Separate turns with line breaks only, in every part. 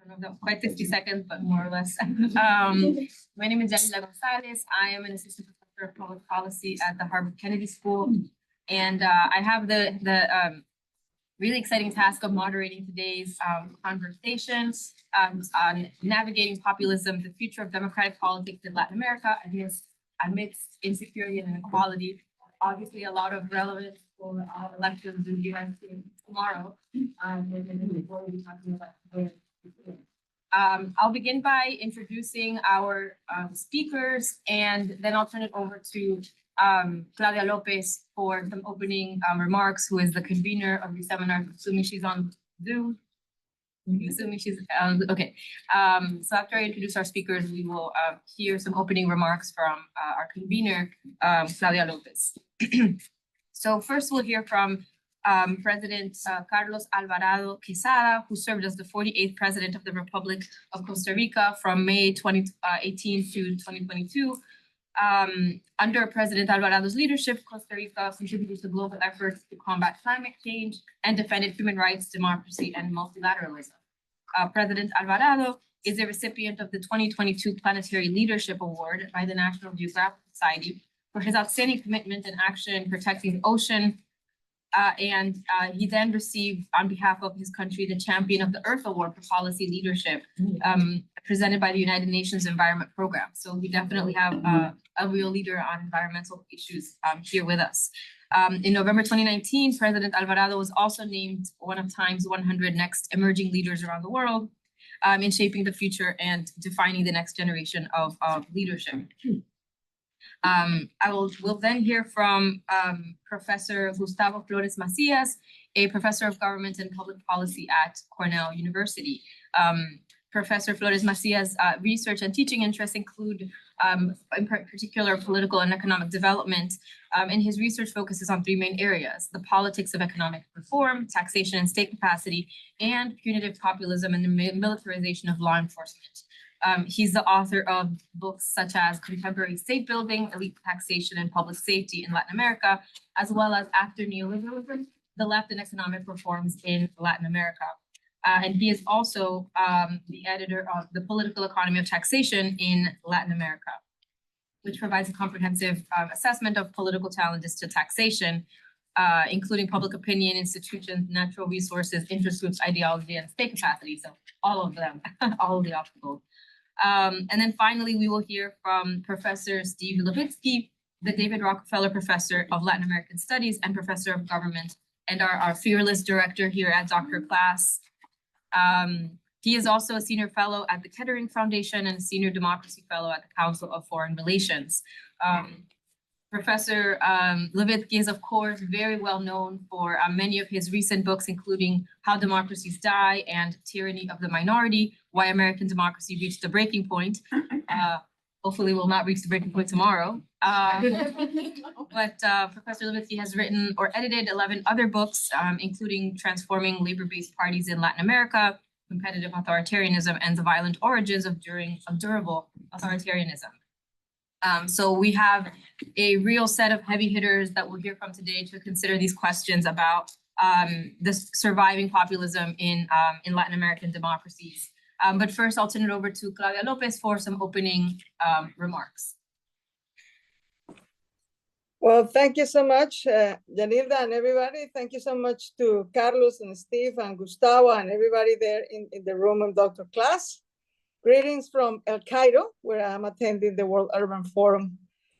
don't know, quite 60 seconds, but more or less. My name is Yanilda González. I am an assistant professor of public policy at the Harvard Kennedy School. And I have the really exciting task of moderating today's conversation on navigating populism, the future of democratic politics in Latin America amidst insecurity and inequality. Obviously, a lot of relevance for elections in the US tomorrow. I'll begin by introducing our speakers, and then I'll turn it over to Claudia Lopez for some opening remarks, who is the convener of the seminar. Assuming she's on Zoom. Assuming she's okay. So after I introduce our speakers, we will hear some opening remarks from our convener, Claudia Lopez. So first we'll hear from President Carlos Alvarado Quesada, who served as the 48th President of the Republic of Costa Rica from May 2018 to 2022. Under President Alvarado's leadership, Costa Rica contributed to global efforts to combat climate change and defended human rights, democracy, and multilateralism. President Alvarado is a recipient of the 2022 Planetary Leadership Award by the National Geographic Society for his outstanding commitment and action in protecting the ocean. And he then received, on behalf of his country, the Champion of the Earth Award for Policy Leadership, presented by the United Nations Environment Program. So we definitely have a real leader on environmental issues here with us. In November 2019, President Alvarado was also named one of Time's 100 Next Emerging Leaders around the world in shaping the future and defining the next generation of leadership. We'll then hear from Professor Gustavo Flores-Macias, a professor of government and public policy at Cornell University. Professor Flores-Macias' research and teaching interests include, in particular, political and economic development, and his research focuses on three main areas: the politics of economic reform, taxation and state capacity, and punitive populism and the militarization of law enforcement. He's the author of books such as Contemporary State Building, Elite Taxation and Public Safety in Latin America, as well as After Neoliberalism, the Left and Economic Reforms in Latin America. And he is also the editor of The Political Economy of Taxation in Latin America, which provides a comprehensive assessment of political challenges to taxation, including public opinion, institutions, natural resources, interest groups, ideology, and state capacity. So all of them, all of the obstacles. And then finally, we will hear from Professor Steve Levitsky, the David Rockefeller Professor of Latin American Studies and Professor of Government, and our fearless director here at Dr. Class. He is also a senior fellow at the Kettering Foundation and a senior democracy fellow at the Council of Foreign Relations. Professor Levitsky is, of course, very well known for many of his recent books, including How Democracies Die and Tyranny of the Minority, Why American Democracy Reached the Breaking Point. Hopefully we'll not reach the breaking point tomorrow. But Professor Levitsky has written or edited 11 other books, including Transforming Labor-Based Parties in Latin America, Competitive Authoritarianism, and the Violent Origins of Durable Authoritarianism. So we have a real set of heavy hitters that we'll hear from today to consider these questions about the surviving populism in Latin American democracies. But first, I'll turn it over to Claudia Lopez for some opening remarks.
Well, thank you so much, Yanilda and everybody. Thank you so much to Carlos and Steve and Gustavo and everybody there in the room of Dr. Class. Greetings from El Cairo, where I'm attending the World Urban Forum.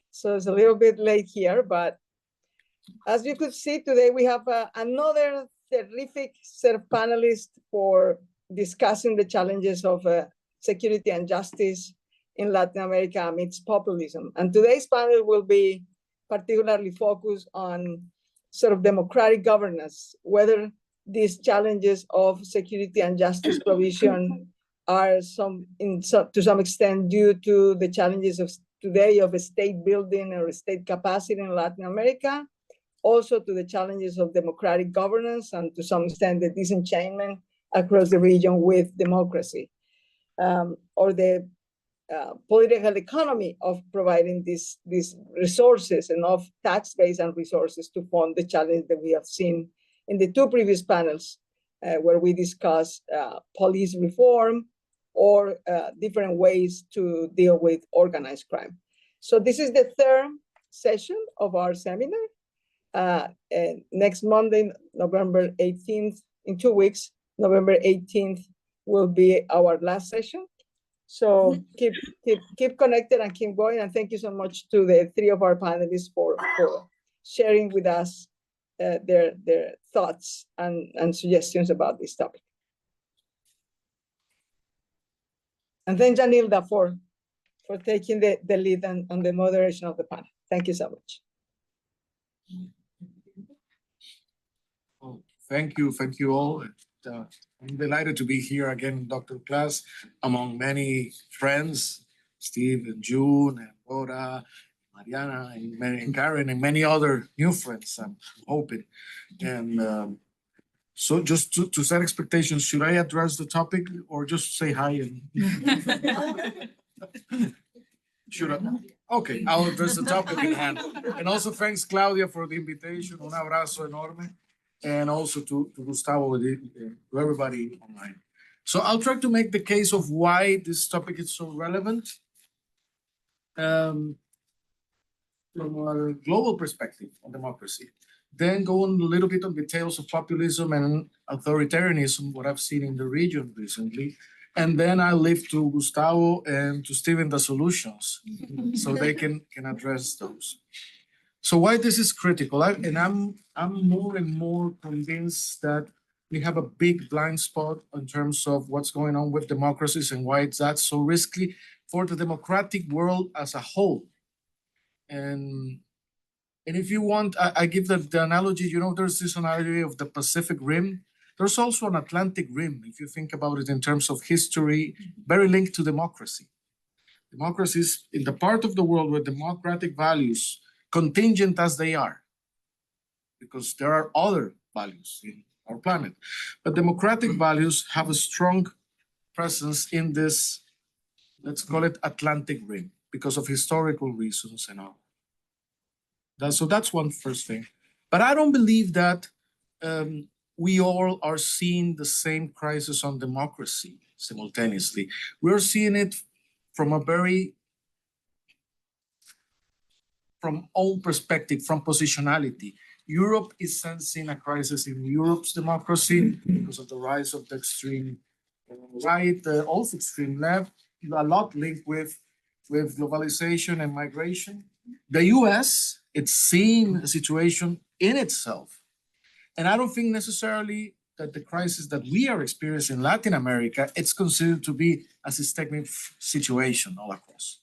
So it's a little bit late here, but as you could see today, we have another terrific set of panelists for discussing the challenges of security and justice in Latin America amidst populism. And today's panel will be particularly focused on sort of democratic governance, whether these challenges of security and justice provision are to some extent due to the challenges of today of state building or state capacity in Latin America, also to the challenges of democratic governance and to some extent the disenchantment across the region with democracy, or the political economy of providing these resources, enough tax base and resources to fund the challenge that we have seen in the two previous panels where we discussed police reform, or different ways to deal with organized crime. So this is the third session of our seminar. And next Monday, November 18th, in 2 weeks, November 18th will be our last session. So keep connected and keep going. And thank you so much to the three of our panelists for sharing with us their thoughts and suggestions about this topic. And then Yanilda for taking the lead on the moderation of the panel. Thank you so much.
Oh, thank you all. I'm delighted to be here again in Dr. Class among many friends, Steve and June and Laura, Mariana and Karen and many other new friends, I'm hoping. And so just to set expectations, should I address the topic or just say hi? Should I? Okay, I'll address the topic in hand. And also thanks Claudia for the invitation. Un abrazo enorme. And also to Gustavo, to everybody online. So I'll try to make the case of why this topic is so relevant from a global perspective on democracy. Then go on a little bit on details of populism and authoritarianism, what I've seen in the region recently. And then I leave to Gustavo and to Steven the solutions so they can address those. So why this is critical, I'm more and more convinced that we have a big blind spot in terms of what's going on with democracies and why it's that so risky for the democratic world as a whole. And if you want, I give the analogy, you know, there's this analogy of the Pacific Rim. There's also an Atlantic Rim, if you think about it in terms of history, very linked to democracy. Democracies in the part of the world where democratic values, contingent as they are, because there are other values in our planet, but democratic values have a strong presence in this, let's call it Atlantic Rim, because of historical reasons and all. So that's one first thing. But I don't believe that we all are seeing the same crisis on democracy simultaneously. We're seeing it from a from own perspective, from positionality. Europe is sensing a crisis in Europe's democracy because of the rise of the extreme right, also extreme left, a lot linked with globalization and migration. The US, it's seeing a situation in itself. And I don't think necessarily that the crisis that we are experiencing in Latin America, it's considered to be a systemic situation all across.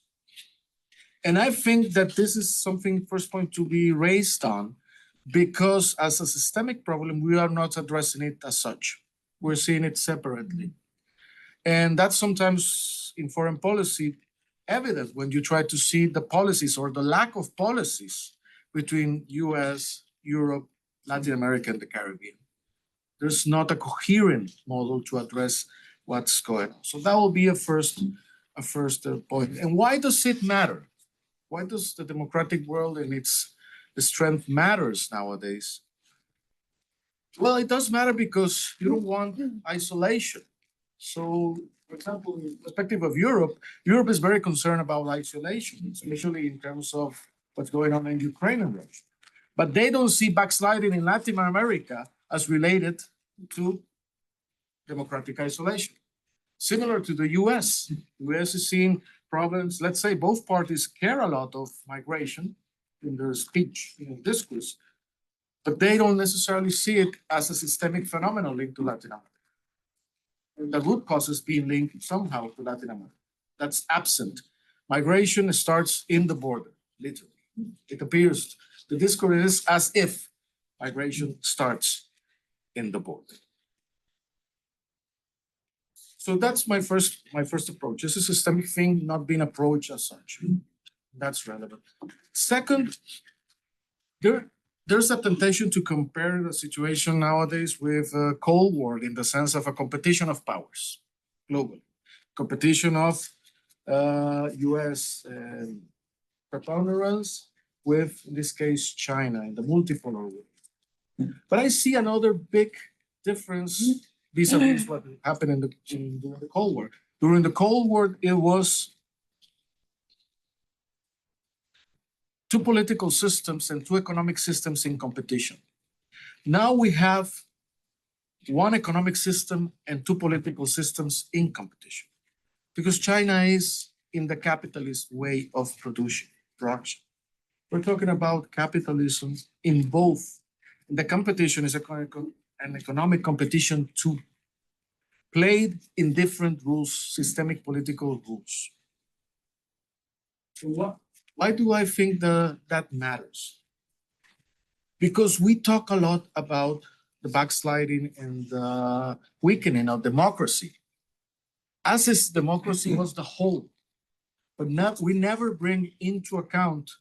And I think that this is something, first point to be raised on, because as a systemic problem, we are not addressing it as such. We're seeing it separately. And that's sometimes in foreign policy evident when you try to see the policies or the lack of policies between US, Europe, Latin America, and the Caribbean. There's not a coherent model to address what's going on. So that will be a first point. And why does it matter? Why does the democratic world and its strength matters nowadays? Well, it does matter because you don't want isolation. So, for example, in the perspective of Europe, Europe is very concerned about isolation, especially in terms of what's going on in Ukraine and Russia. But they don't see backsliding in Latin America as related to democratic isolation. Similar to the US, the US is seeing problems. Let's say both parties care a lot of migration in their speech, in their discourse, but they don't necessarily see it as a systemic phenomenon linked to Latin America. And the root causes being linked somehow to Latin America. That's absent. Migration starts in the border, literally. It appears, the discourse is as if migration starts in the border. So that's my first approach. It's a systemic thing, not being approached as such. That's relevant. Second, there's a temptation to compare the situation nowadays with a Cold War in the sense of a competition of powers globally. Competition of US preponderance with, in this case, China in the multipolar way. But I see another big difference vis-a-vis what happened in the Cold War. During the Cold War, it was two political systems and two economic systems in competition. Now we have one economic system and two political systems in competition because China is in the capitalist way of production. We're talking about capitalism in both. The competition is an economic competition too, played in different rules, systemic political rules. So why do I think that matters? Because we talk a lot about the backsliding and the weakening of democracy. As is democracy was the whole, but we never bring into account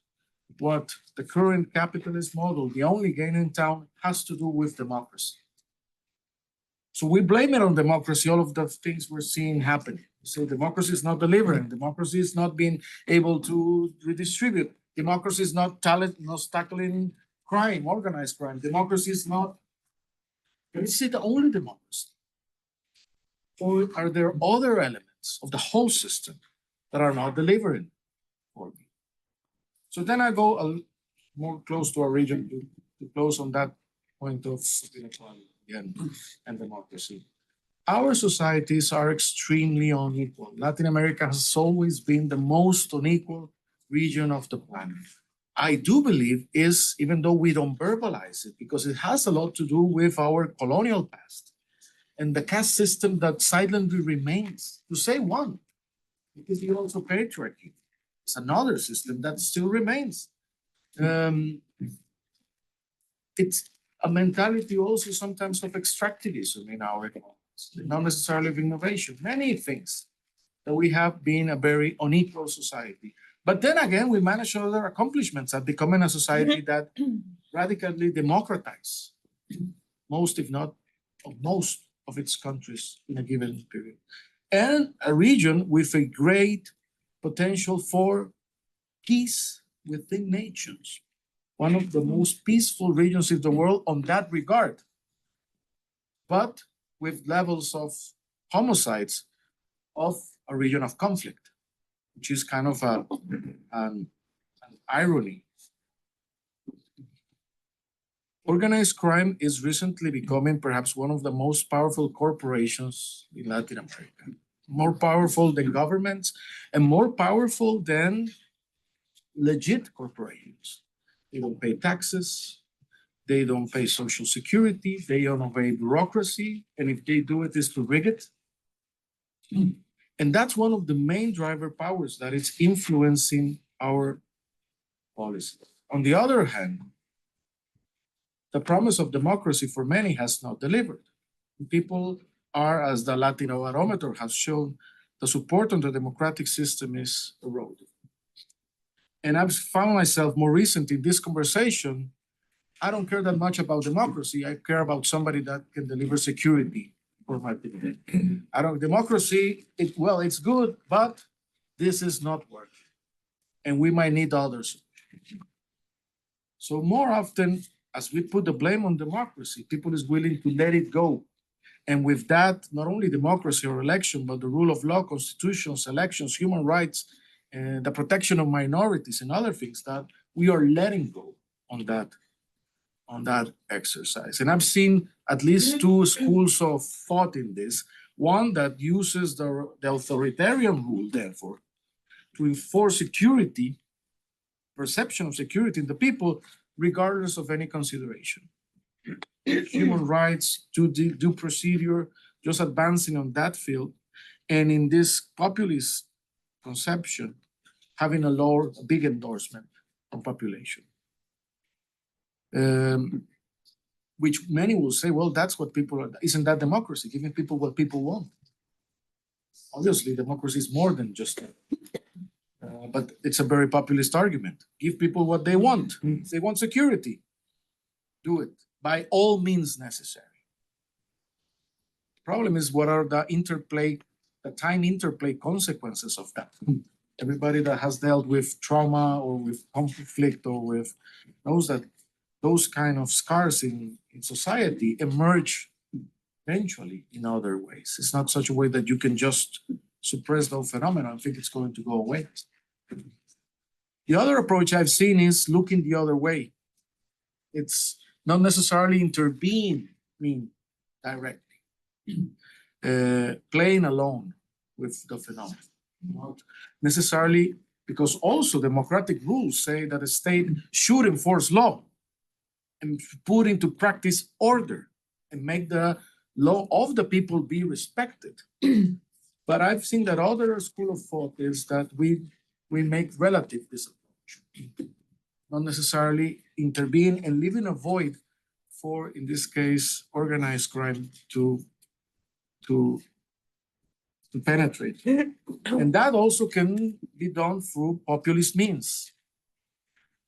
what the current capitalist model, the only game in town, has to do with democracy. So we blame it on democracy, all of the things we're seeing happening. We say democracy is not delivering, democracy is not being able to redistribute, democracy is not tackling crime, organized crime, democracy is not. Is it only democracy? Or are there other elements of the whole system that are not delivering for me? So then I go more close to our region to close on that point of inequality and democracy. Our societies are extremely unequal. Latin America has always been the most unequal region of the planet. I do believe is, even though we don't verbalize it, because it has a lot to do with our colonial past and the caste system that silently remains, to say one, because you also patriarchy. It's another system that still remains. It's a mentality also sometimes of extractivism in our economies, not necessarily of innovation, many things that we have been a very unequal society. But then again, we managed other accomplishments at becoming a society that radically democratized most, if not most of its countries in a given period. And a region with a great potential for peace within nations. One of the most peaceful regions in the world on that regard, but with levels of homicides of a region of conflict, which is kind of an irony. Organized crime is recently becoming perhaps one of the most powerful corporations in Latin America, more powerful than governments and more powerful than legit corporations. They don't pay taxes, they don't pay social security, they don't obey bureaucracy, and if they do it, it's to rig it. And that's one of the main driver powers that is influencing our policy. On the other hand, the promise of democracy for many has not delivered. People are, as the Latino barometer has shown, the support on the democratic system is eroding. And I've found myself more recent in this conversation, I don't care that much about democracy. I care about somebody that can deliver security for my people. Democracy, it's good, but this is not working. And we might need others. So more often, as we put the blame on democracy, people is willing to let it go. And with that, not only democracy or election, but the rule of law, constitutions, elections, human rights, and the protection of minorities and other things that we are letting go on that exercise. And I've seen at least two schools of thought in this. One that uses the authoritarian rule, therefore, to enforce security, perception of security in the people, regardless of any consideration. Human rights, due procedure, just advancing on that field. And in this populist conception, having a big endorsement of population. Which many will say, well, that's what people are, isn't that democracy? Giving people what people want. Obviously, democracy is more than just that. But it's a very populist argument. Give people what they want. If they want security, do it by all means necessary. The problem is what are the time interplay consequences of that? Everybody that has dealt with trauma or with conflict or with knows that those kind of scars in society emerge eventually in other ways. It's not such a way that you can just suppress those phenomena. I think it's going to go away. The other approach I've seen is looking the other way. It's not necessarily intervening directly, playing alone with the phenomenon. Not necessarily, because also democratic rules say that a state should enforce law and put into practice order and make the law of the people be respected. But I've seen that other school of thought is that we make relative this approach, not necessarily intervene and leaving a void for, in this case, organized crime to penetrate. And that also can be done through populist means.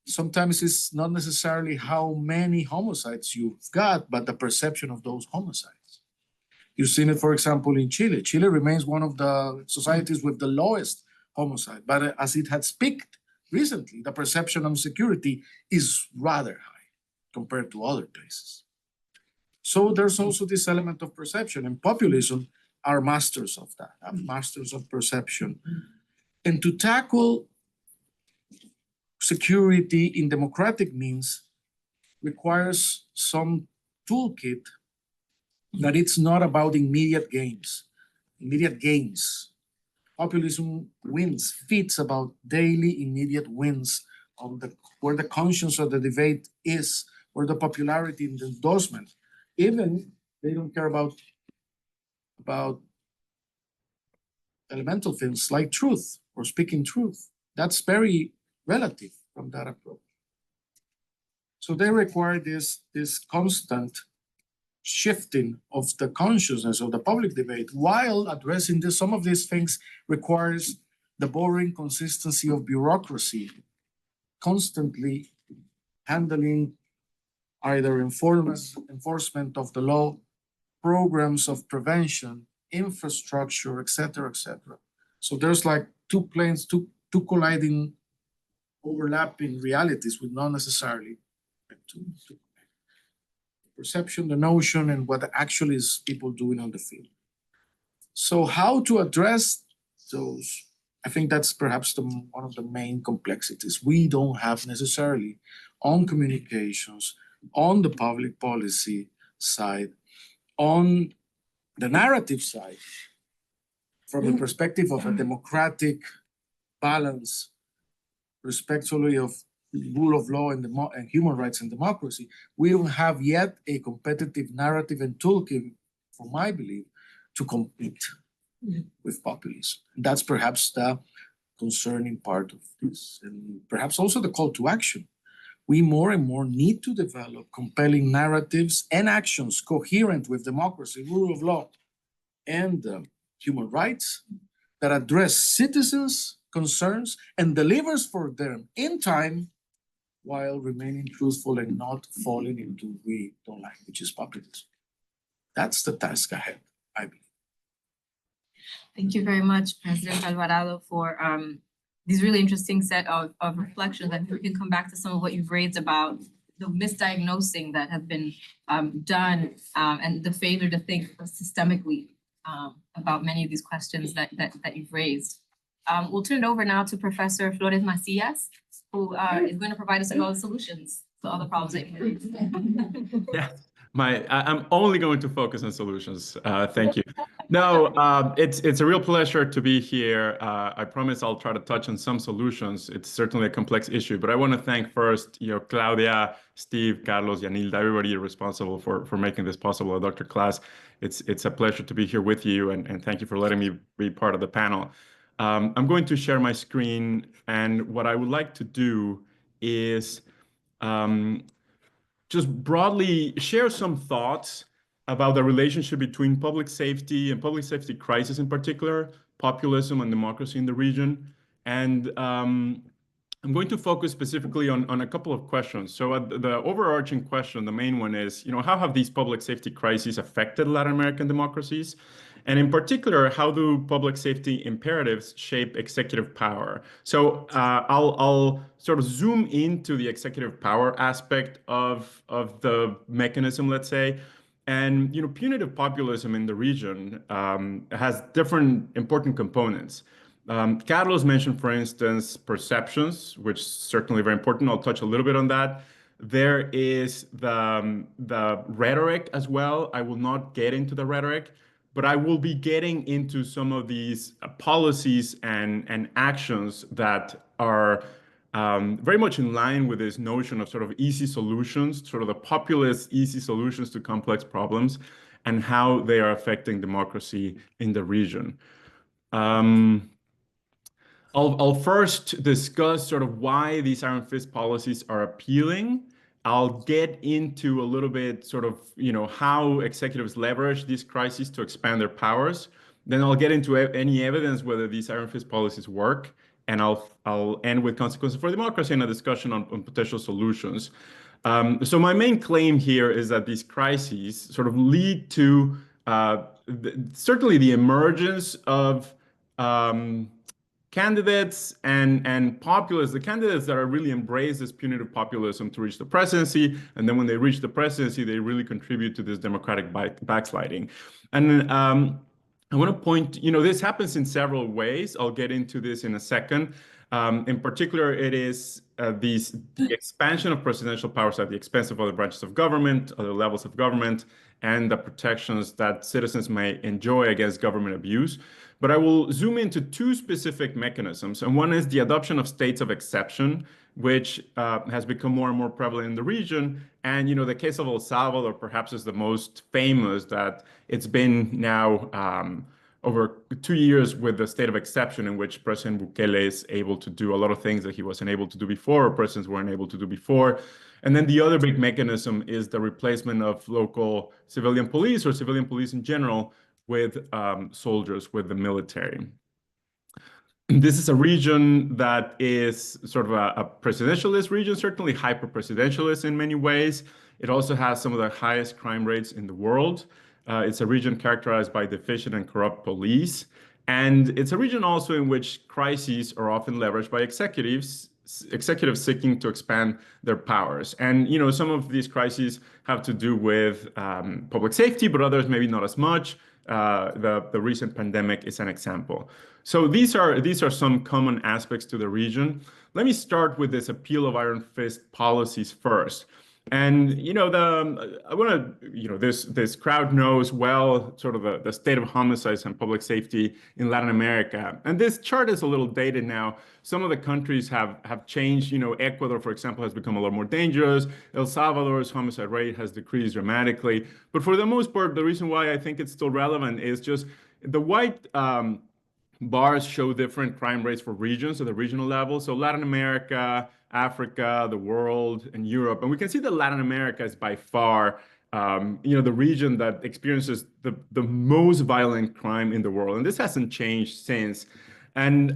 Sometimes it's not necessarily how many homicides you've got, but the perception of those homicides. You've seen it, for example, in Chile. Chile remains one of the societies with the lowest homicide, but as it has peaked recently, the perception of security is rather high compared to other places. So there's also this element of perception, and populism are masters of that, are masters of perception. And to tackle security in democratic means requires some toolkit that it's not about immediate gains. Populism wins, feeds about daily immediate wins on where the conscience of the debate is, where the popularity and the endorsement. Even they don't care about elemental things like truth or speaking truth. That's very relative from that approach. So they require this constant shifting of the consciousness of the public debate, while addressing this. Some of these things requires the boring consistency of bureaucracy, constantly handling either enforcement of the law, programs of prevention, infrastructure, etc., etc. So there's like two planes, two colliding, overlapping realities with not necessarily to perception, the notion, and what actually is people doing on the field. So how to address those? I think that's perhaps one of the main complexities. We don't have necessarily on communications, on the public policy side, on the narrative side, from the perspective of a democratic balance, respectfully of rule of law and human rights and democracy, we don't have yet a competitive narrative and toolkit, for my belief, to compete with populism. And that's perhaps the concerning part of this, and perhaps also the call to action. We more and more need to develop compelling narratives and actions coherent with democracy, rule of law, and human rights that address citizens' concerns and delivers for them in time while remaining truthful and not falling into we don't like, which is populism. That's the task ahead, I believe.
Thank you very much, President Alvarado, for these really interesting set of reflections. And we can come back to some of what you've raised about the misdiagnosing that has been done and the failure to think systemically about many of these questions that you've raised. We'll turn it over now to Professor Flores-Macias, who is going to provide us with all the solutions to all the problems that you raised.
Yeah, I'm only going to focus on solutions. Thank you. No, it's a real pleasure to be here. I promise I'll try to touch on some solutions. It's certainly a complex issue, but I want to thank first, Claudia, Steve, Carlos, Yanilda, everybody responsible for making this possible. Dr. Class, it's a pleasure to be here with you, and thank you for letting me be part of the panel. I'm going to share my screen, and what I would like to do is just broadly share some thoughts about the relationship between public safety and public safety crisis in particular, populism and democracy in the region. And I'm going to focus specifically on a couple of questions. So the overarching question, the main one is, how have these public safety crises affected Latin American democracies? And in particular, how do public safety imperatives shape executive power? So I'll sort of zoom into the executive power aspect of the mechanism, let's say. And punitive populism in the region has different important components. Carlos mentioned, for instance, perceptions, which is certainly very important. I'll touch a little bit on that. There is the rhetoric as well. I will not get into the rhetoric, but I will be getting into some of these policies and actions that are very much in line with this notion of sort of easy solutions, sort of the populist easy solutions to complex problems, and how they are affecting democracy in the region. I'll first discuss sort of why these iron fist policies are appealing. I'll get into a little bit sort of, how executives leverage these crises to expand their powers. Then I'll get into any evidence whether these iron fist policies work. And I'll end with consequences for democracy and a discussion on potential solutions. So my main claim here is that these crises sort of lead to certainly the emergence of candidates and populists, the candidates that are really embrace this punitive populism to reach the presidency. And then when they reach the presidency, they really contribute to this democratic backsliding. And I want to point, this happens in several ways. I'll get into this in a second. In particular, it is the expansion of presidential powers at the expense of other branches of government, other levels of government, and the protections that citizens may enjoy against government abuse. But I will zoom into two specific mechanisms. And one is the adoption of states of exception, which has become more and more prevalent in the region. And, the case of El Salvador perhaps is the most famous, that it's been now over 2 years with the state of exception, in which President Bukele is able to do a lot of things that he wasn't able to do before, or presidents weren't able to do before. And then the other big mechanism is the replacement of local civilian police, or civilian police in general, with soldiers, with the military. This is a region that is sort of a presidentialist region, certainly hyper-presidentialist in many ways. It also has some of the highest crime rates in the world. It's a region characterized by deficient and corrupt police. And it's a region also in which crises are often leveraged by executives seeking to expand their powers. And, some of these crises have to do with public safety, but others maybe not as much. The recent pandemic is an example. So these are some common aspects to the region. Let me start with this appeal of iron fist policies first. And I want to this crowd knows well sort of the state of homicides and public safety in Latin America. And this chart is a little dated now. Some of the countries have changed. Ecuador, for example, has become a lot more dangerous. El Salvador's homicide rate has decreased dramatically. But for the most part, the reason why I think it's still relevant is just the white bars show different crime rates for regions at the regional level. So Latin America, Africa, the world, and Europe. And we can see that Latin America is by far, the region that experiences the most violent crime in the world. And this hasn't changed since. And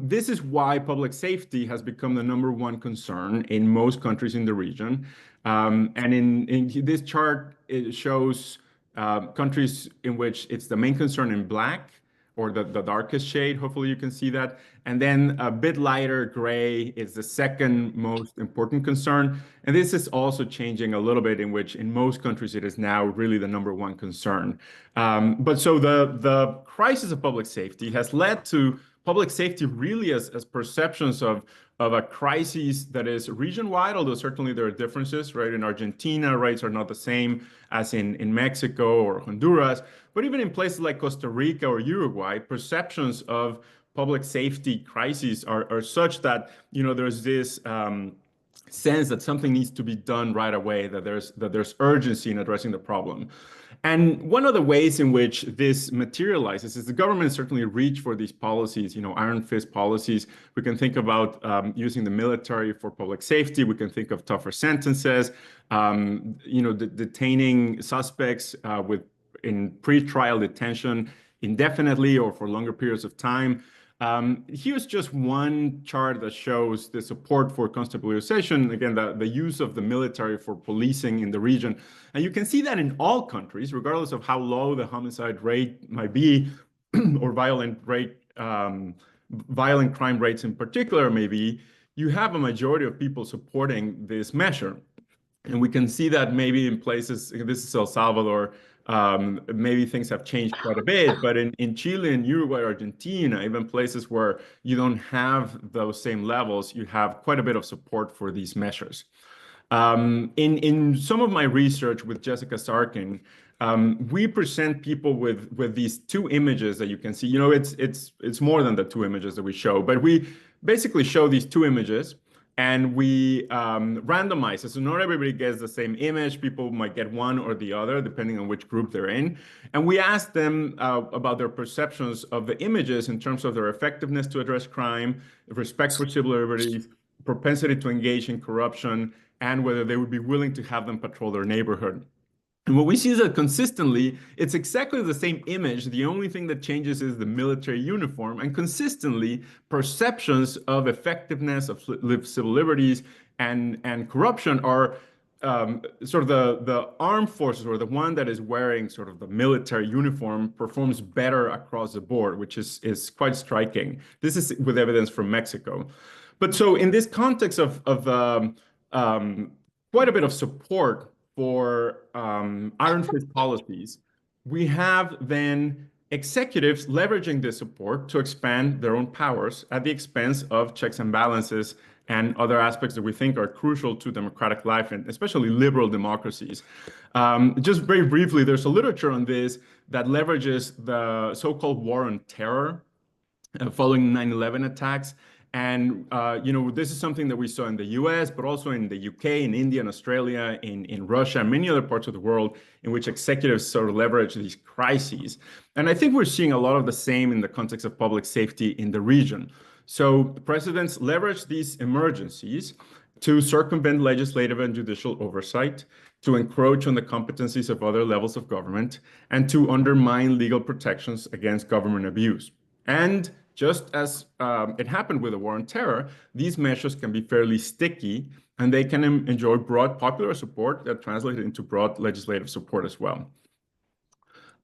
this is why public safety has become the #1 concern in most countries in the region. And in this chart, it shows countries in which it's the main concern in black, or the darkest shade. Hopefully you can see that. And then a bit lighter gray is the second most important concern. And this is also changing a little bit, in which in most countries it is now really the #1 concern. But so the crisis of public safety has led to public safety really as perceptions of a crisis that is region-wide, although certainly there are differences, right? In Argentina, rates are not the same as in Mexico or Honduras, but even in places like Costa Rica or Uruguay, perceptions of public safety crises are such that, there's this sense that something needs to be done right away, that there's urgency in addressing the problem. And one of the ways in which this materializes is the government certainly reach for these policies, iron fist policies. We can think about using the military for public safety. We can think of tougher sentences, detaining suspects in pre-trial detention indefinitely or for longer periods of time. Here's just one chart that shows the support for constabilization, again, the use of the military for policing in the region. And you can see that in all countries, regardless of how low the homicide rate might be, or violent crime rates in particular maybe, you have a majority of people supporting this measure. And we can see that maybe in places, this is El Salvador, maybe things have changed quite a bit, but in Chile and Uruguay, Argentina, even places where you don't have those same levels, you have quite a bit of support for these measures. In some of my research with Jessica Sarkin, we present people with these two images that you can see. You know, it's more than the two images that we show, but we basically show these two images and we randomize it. So not everybody gets the same image. People might get one or the other, depending on which group they're in. And we ask them about their perceptions of the images in terms of their effectiveness to address crime, respect for civil liberties, propensity to engage in corruption, and whether they would be willing to have them patrol their neighborhood. And what we see is that consistently, it's exactly the same image. The only thing that changes is the military uniform. And consistently, perceptions of effectiveness of civil liberties and corruption are sort of the armed forces, or the one that is wearing sort of the military uniform, performs better across the board, which is quite striking. This is with evidence from Mexico. But so in this context of quite a bit of support for iron fist policies, we have then executives leveraging this support to expand their own powers at the expense of checks and balances and other aspects that we think are crucial to democratic life, and especially liberal democracies. Just very briefly, there's a literature on this that leverages the so-called war on terror following 9/11 attacks. And, you know, this is something that we saw in the US, but also in the UK, in India, and Australia, in Russia, and many other parts of the world in which executives sort of leverage these crises. And I think we're seeing a lot of the same in the context of public safety in the region. So presidents leverage these emergencies to circumvent legislative and judicial oversight, to encroach on the competencies of other levels of government, and to undermine legal protections against government abuse. And just as it happened with the war on terror, these measures can be fairly sticky, and they can enjoy broad popular support that translates into broad legislative support as well.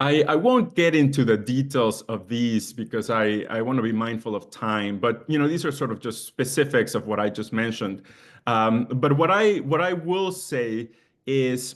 I won't get into the details of these because I want to be mindful of time, but you know, these are sort of just specifics of what I just mentioned. But what I will say is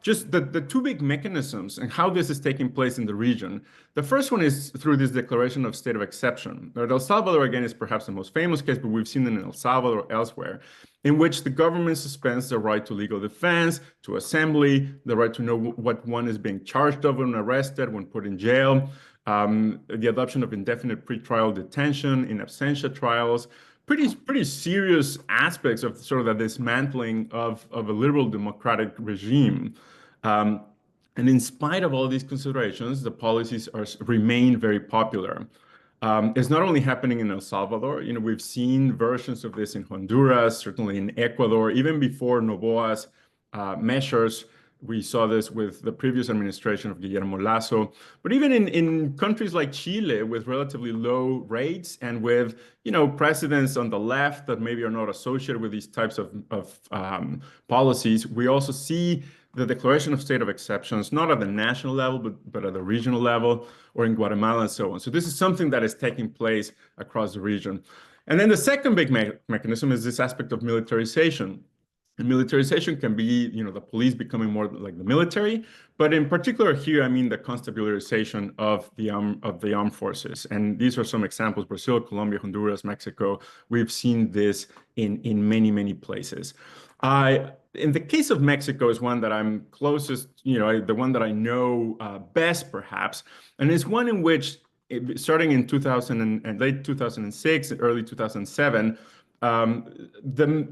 just the two big mechanisms and how this is taking place in the region. The first one is through this declaration of state of exception. El Salvador, again, is perhaps the most famous case, but we've seen it in El Salvador or elsewhere, in which the government suspends the right to legal defense, to assembly, the right to know what one is being charged of when arrested, when put in jail, the adoption of indefinite pretrial detention, in absentia trials, pretty serious aspects of sort of the dismantling of a liberal democratic regime. And in spite of all these considerations, the policies remain very popular. It's not only happening in El Salvador. You know, we've seen versions of this in Honduras, certainly in Ecuador, even before Noboa's measures. We saw this with the previous administration of Guillermo Lasso, but even in countries like Chile with relatively low rates and with, you know, presidents on the left that maybe are not associated with these types of policies, we also see the declaration of state of exceptions, not at the national level, but at the regional level, or in Guatemala and so on. So this is something that is taking place across the region. And then the second big mechanism is this aspect of militarization. And militarization can be, you know, the police becoming more like the military, but in particular here, I mean the constabularization of the armed forces. And these are some examples: Brazil, Colombia, Honduras, Mexico. We've seen this in many places. In the case of Mexico is one that I'm closest, you know, the one that I know best perhaps, and it's one in which, starting in late 2006, early 2007, the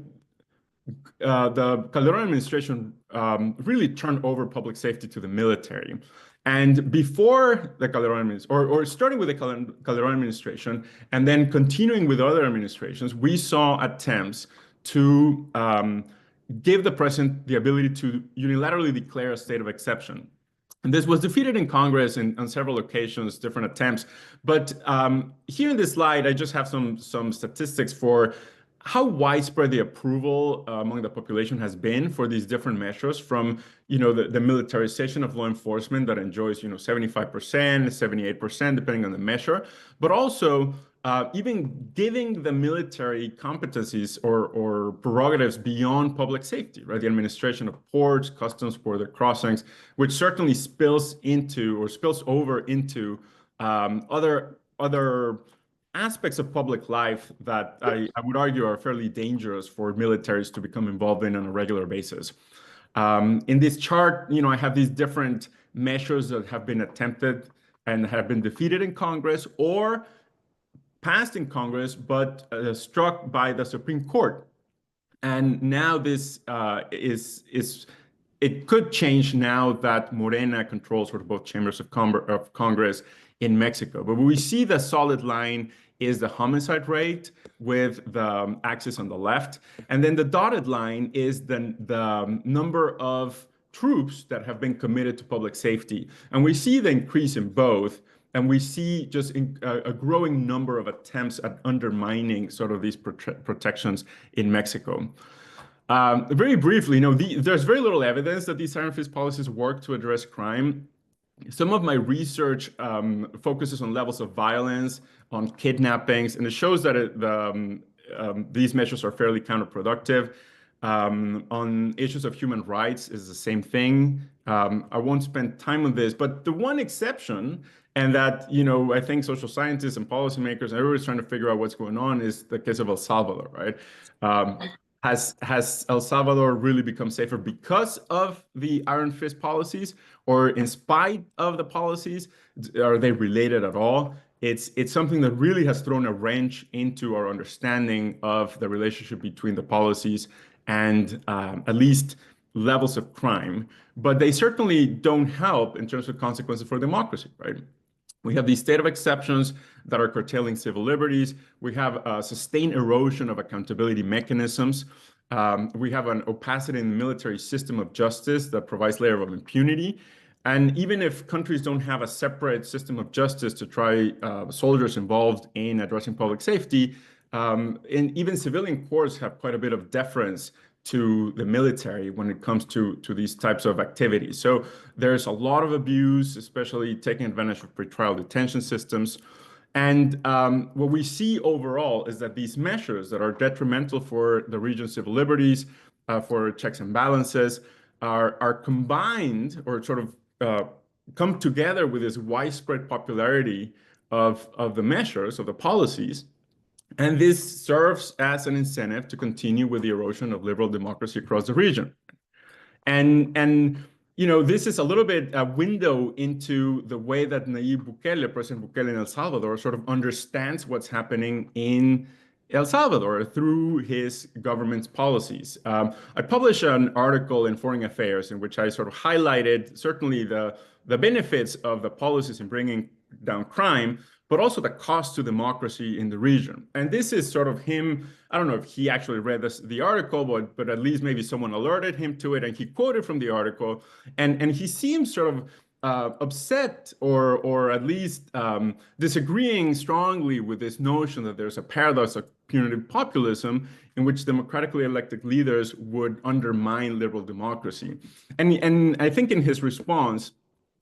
Calderon administration really turned over public safety to the military. And before the Calderon administration, or starting with the Calderon administration, and then continuing with other administrations, we saw attempts to give the president the ability to unilaterally declare a state of exception. And this was defeated in Congress on several occasions, different attempts. But here in this slide, I just have some statistics for how widespread the approval among the population has been for these different measures, from, you know, the militarization of law enforcement that enjoys, you know, 75%, 78%, depending on the measure, but also even giving the military competencies or prerogatives beyond public safety, right? The administration of ports, customs, border crossings, which certainly spills over into other aspects of public life that I would argue are fairly dangerous for militaries to become involved in on a regular basis. In this chart, I have these different measures that have been attempted and have been defeated in Congress or passed in Congress, but struck by the Supreme Court. And now this it could change now that Morena controls sort of both chambers of Congress in Mexico. But what we see the solid line is the homicide rate with the axis on the left. And then the dotted line is the number of troops that have been committed to public safety. And we see the increase in both. And we see just a growing number of attempts at undermining sort of these protections in Mexico. Very briefly, there's very little evidence that these iron fist policies work to address crime. Some of my research focuses on levels of violence, on kidnappings, and it shows that these measures are fairly counterproductive. On issues of human rights is the same thing. I won't spend time on this, but the one exception, and that, I think social scientists and policymakers and everybody's trying to figure out what's going on, is the case of El Salvador, right? Has El Salvador really become safer because of the iron fist policies, or in spite of the policies? Are they related at all? It's something that really has thrown a wrench into our understanding of the relationship between the policies and at least levels of crime. But they certainly don't help in terms of consequences for democracy, right? We have these state of exceptions that are curtailing civil liberties. We have a sustained erosion of accountability mechanisms. We have an opacity in the military system of justice that provides layer of impunity. And even if countries don't have a separate system of justice to try soldiers involved in addressing public safety, and even civilian courts have quite a bit of deference to the military when it comes to these types of activities. So there's a lot of abuse, especially taking advantage of pretrial detention systems. And what we see overall is that these measures that are detrimental for the region's civil liberties, for checks and balances, are combined or sort of come together with this widespread popularity of the measures, of the policies. And this serves as an incentive to continue with the erosion of liberal democracy across the region. And this is a little bit a window into the way that President Bukele in El Salvador, sort of understands what's happening in El Salvador through his government's policies. I published an article in Foreign Affairs in which I sort of highlighted certainly the benefits of the policies in bringing down crime, but also the cost to democracy in the region. And this is sort of him, I don't know if he actually read the article, but at least maybe someone alerted him to it, and he quoted from the article, and he seems sort of upset or at least disagreeing strongly with this notion that there's a paradox of punitive populism in which democratically elected leaders would undermine liberal democracy. And I think in his response,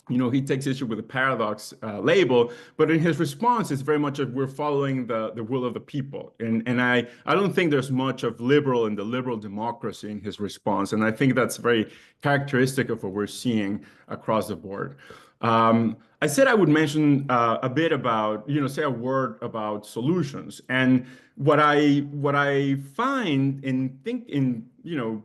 he takes issue with the paradox label, but in his response, it's very much of we're following the will of the people. And I don't think there's much of liberal in the liberal democracy in his response. And I think that's very characteristic of what we're seeing across the board. I said I would mention a bit about, say a word about solutions. And what I find in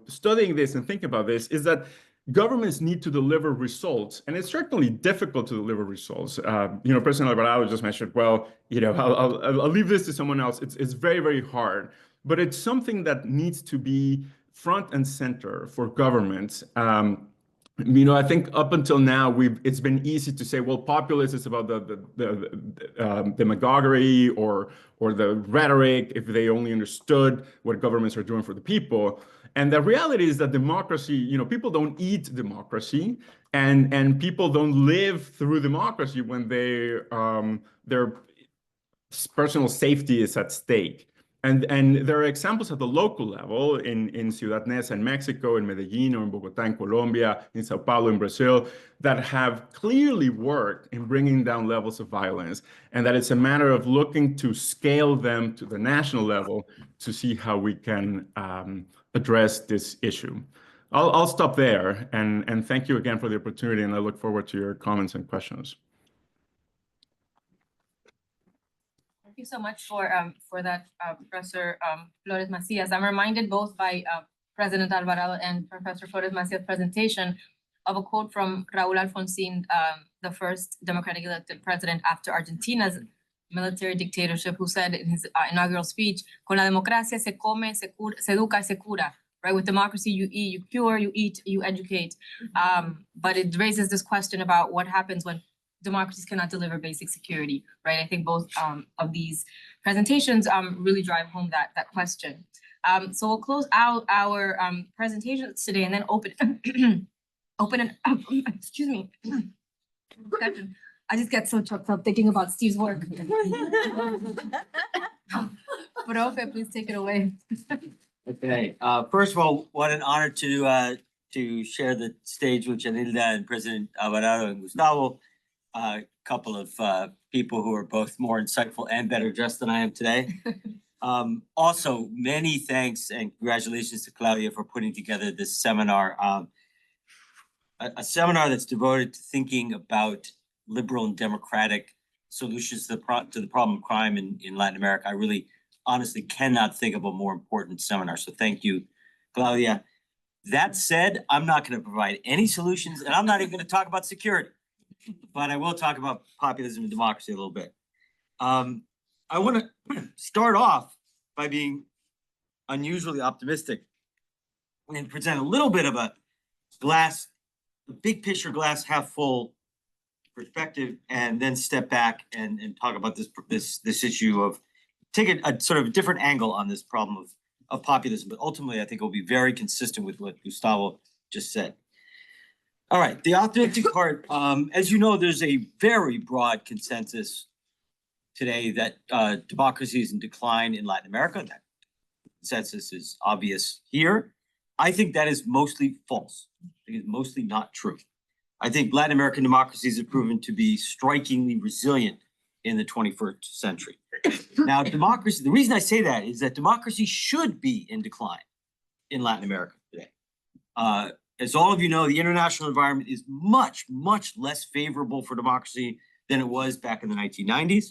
studying this and thinking about this is that governments need to deliver results, and it's certainly difficult to deliver results. President Alvarado just mentioned, well, I'll leave this to someone else. It's very, very hard, but it's something that needs to be front and center for governments. I think up until now, it's been easy to say, well, populism is about the demagoguery or the rhetoric, if they only understood what governments are doing for the people. And the reality is that democracy, people don't eat democracy, and people don't live through democracy when their personal safety is at stake. And there are examples at the local level in Ciudad Neza in Mexico, in Medellin, or in Bogotá in Colombia, in Sao Paulo in Brazil, that have clearly worked in bringing down levels of violence, and that it's a matter of looking to scale them to the national level to see how we can address this issue. I'll stop there, and thank you again for the opportunity, and I look forward to your comments and questions.
Thank you so much for that, Professor Flores-Macias. I'm reminded both by President Alvarado and Professor Flores-Macias' presentation of a quote from Raúl Alfonsín, the first democratic elected president after Argentina's military dictatorship, who said in his inaugural speech, "Con la democracia se come, se educa, se cura." Right, with democracy, you eat, you cure, you eat, you educate. But it raises this question about what happens when democracies cannot deliver basic security, right? I think both of these presentations really drive home that question. So we'll close out our presentations today and then open it up. Excuse me. I just get so choked up thinking about Steve's work. Profe, please take it away.
Okay, first of all, what an honor to share the stage with Yanilda and President Alvarado and Gustavo, a couple of people who are both more insightful and better dressed than I am today. Also, many thanks and congratulations to Claudia for putting together this seminar. A seminar that's devoted to thinking about liberal and democratic solutions to the problem of crime in Latin America. I really honestly cannot think of a more important seminar. So thank you, Claudia. That said, I'm not going to provide any solutions, and I'm not even going to talk about security, but I will talk about populism and democracy a little bit. I want to start off by being unusually optimistic and present a little bit of a big picture glass half full perspective, and then step back and talk about this issue of take a sort of different angle on this problem of populism. But ultimately, I think it will be very consistent with what Gustavo just said. All right, the optimistic part, as you know, there's a very broad consensus today that democracy is in decline in Latin America. That consensus is obvious here. I think that is mostly false. I think it's mostly not true. I think Latin American democracies have proven to be strikingly resilient in the 21st century. Now, democracy, the reason I say that is that democracy should be in decline in Latin America today. As all of you know, the international environment is much, much less favorable for democracy than it was back in the 1990s.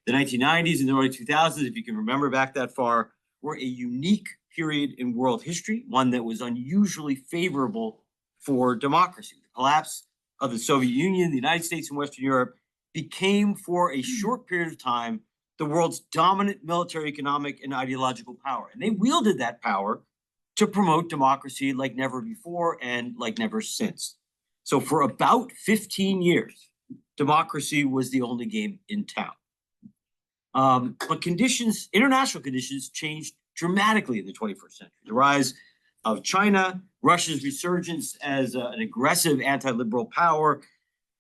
The 1990s and the early 2000s, if you can remember back that far, were a unique period in world history, one that was unusually favorable for democracy. The collapse of the Soviet Union, the United States, and Western Europe became, for a short period of time, the world's dominant military, economic, and ideological power. And they wielded that power to promote democracy like never before and like never since. So for about 15 years, democracy was the only game in town. But international conditions changed dramatically in the 21st century. The rise of China, Russia's resurgence as an aggressive anti-liberal power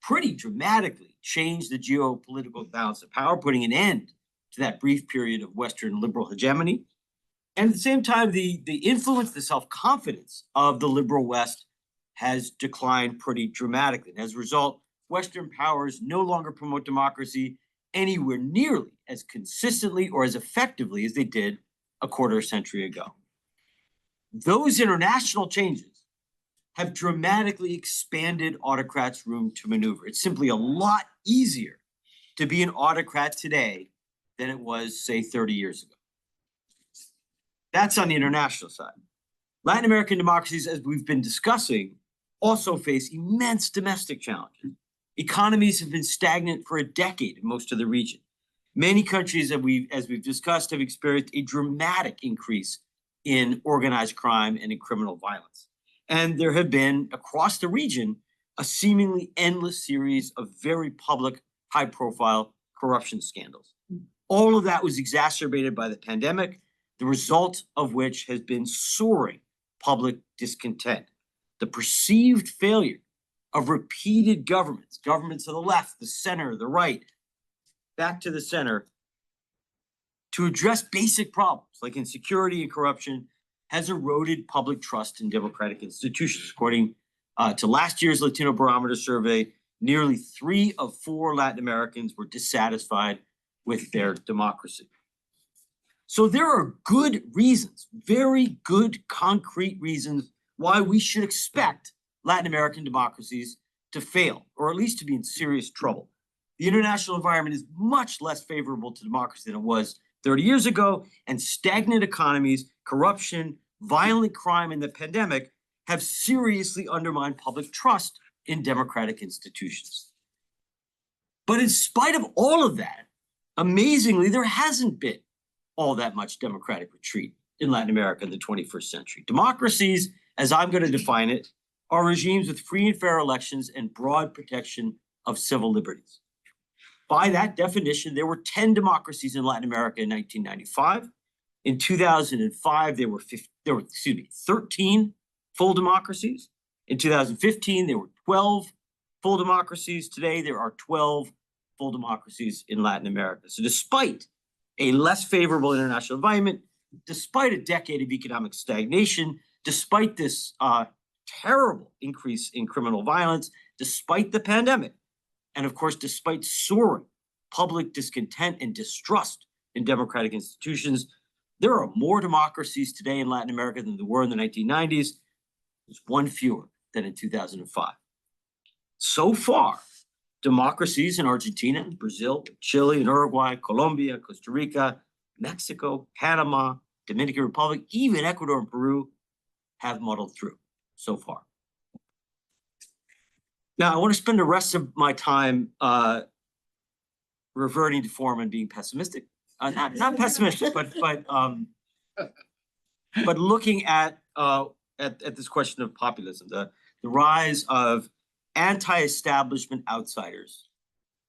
pretty dramatically changed the geopolitical balance of power, putting an end to that brief period of Western liberal hegemony. And at the same time, the influence, the self-confidence of the liberal West has declined pretty dramatically. And as a result, Western powers no longer promote democracy anywhere nearly as consistently or as effectively as they did a quarter century ago. Those international changes have dramatically expanded autocrats' room to maneuver. It's simply a lot easier to be an autocrat today than it was, say, 30 years ago. That's on the international side. Latin American democracies, as we've been discussing, also face immense domestic challenges. Economies have been stagnant for a decade in most of the region. Many countries, as we've discussed, have experienced a dramatic increase in organized crime and in criminal violence. And there have been, across the region, a seemingly endless series of very public, high-profile corruption scandals. All of that was exacerbated by the pandemic, the result of which has been soaring public discontent. The perceived failure of repeated governments of the left, the center, the right, back to the center, to address basic problems like insecurity and corruption has eroded public trust in democratic institutions. According to last year's Latino Barometer survey, nearly 3 of 4 Latin Americans were dissatisfied with their democracy. So there are good reasons, very good concrete reasons why we should expect Latin American democracies to fail, or at least to be in serious trouble. The international environment is much less favorable to democracy than it was 30 years ago, and stagnant economies, corruption, violent crime, and the pandemic have seriously undermined public trust in democratic institutions. But in spite of all of that, amazingly, there hasn't been all that much democratic retreat in Latin America in the 21st century. Democracies, as I'm going to define it, are regimes with free and fair elections and broad protection of civil liberties. By that definition, there were 10 democracies in Latin America in 1995. In 2005, there were 13 full democracies. In 2015, there were 12 full democracies. Today, there are 12 full democracies in Latin America. So despite a less favorable international environment, despite a decade of economic stagnation, despite this terrible increase in criminal violence, despite the pandemic, and of course, despite soaring public discontent and distrust in democratic institutions, there are more democracies today in Latin America than there were in the 1990s. There's one fewer than in 2005. So far, democracies in Argentina, Brazil, Chile, and Uruguay, Colombia, Costa Rica, Mexico, Panama, Dominican Republic, even Ecuador and Peru have muddled through so far. Now, I want to spend the rest of my time reverting to form and being pessimistic. Not pessimistic, but looking at this question of populism, the rise of anti-establishment outsiders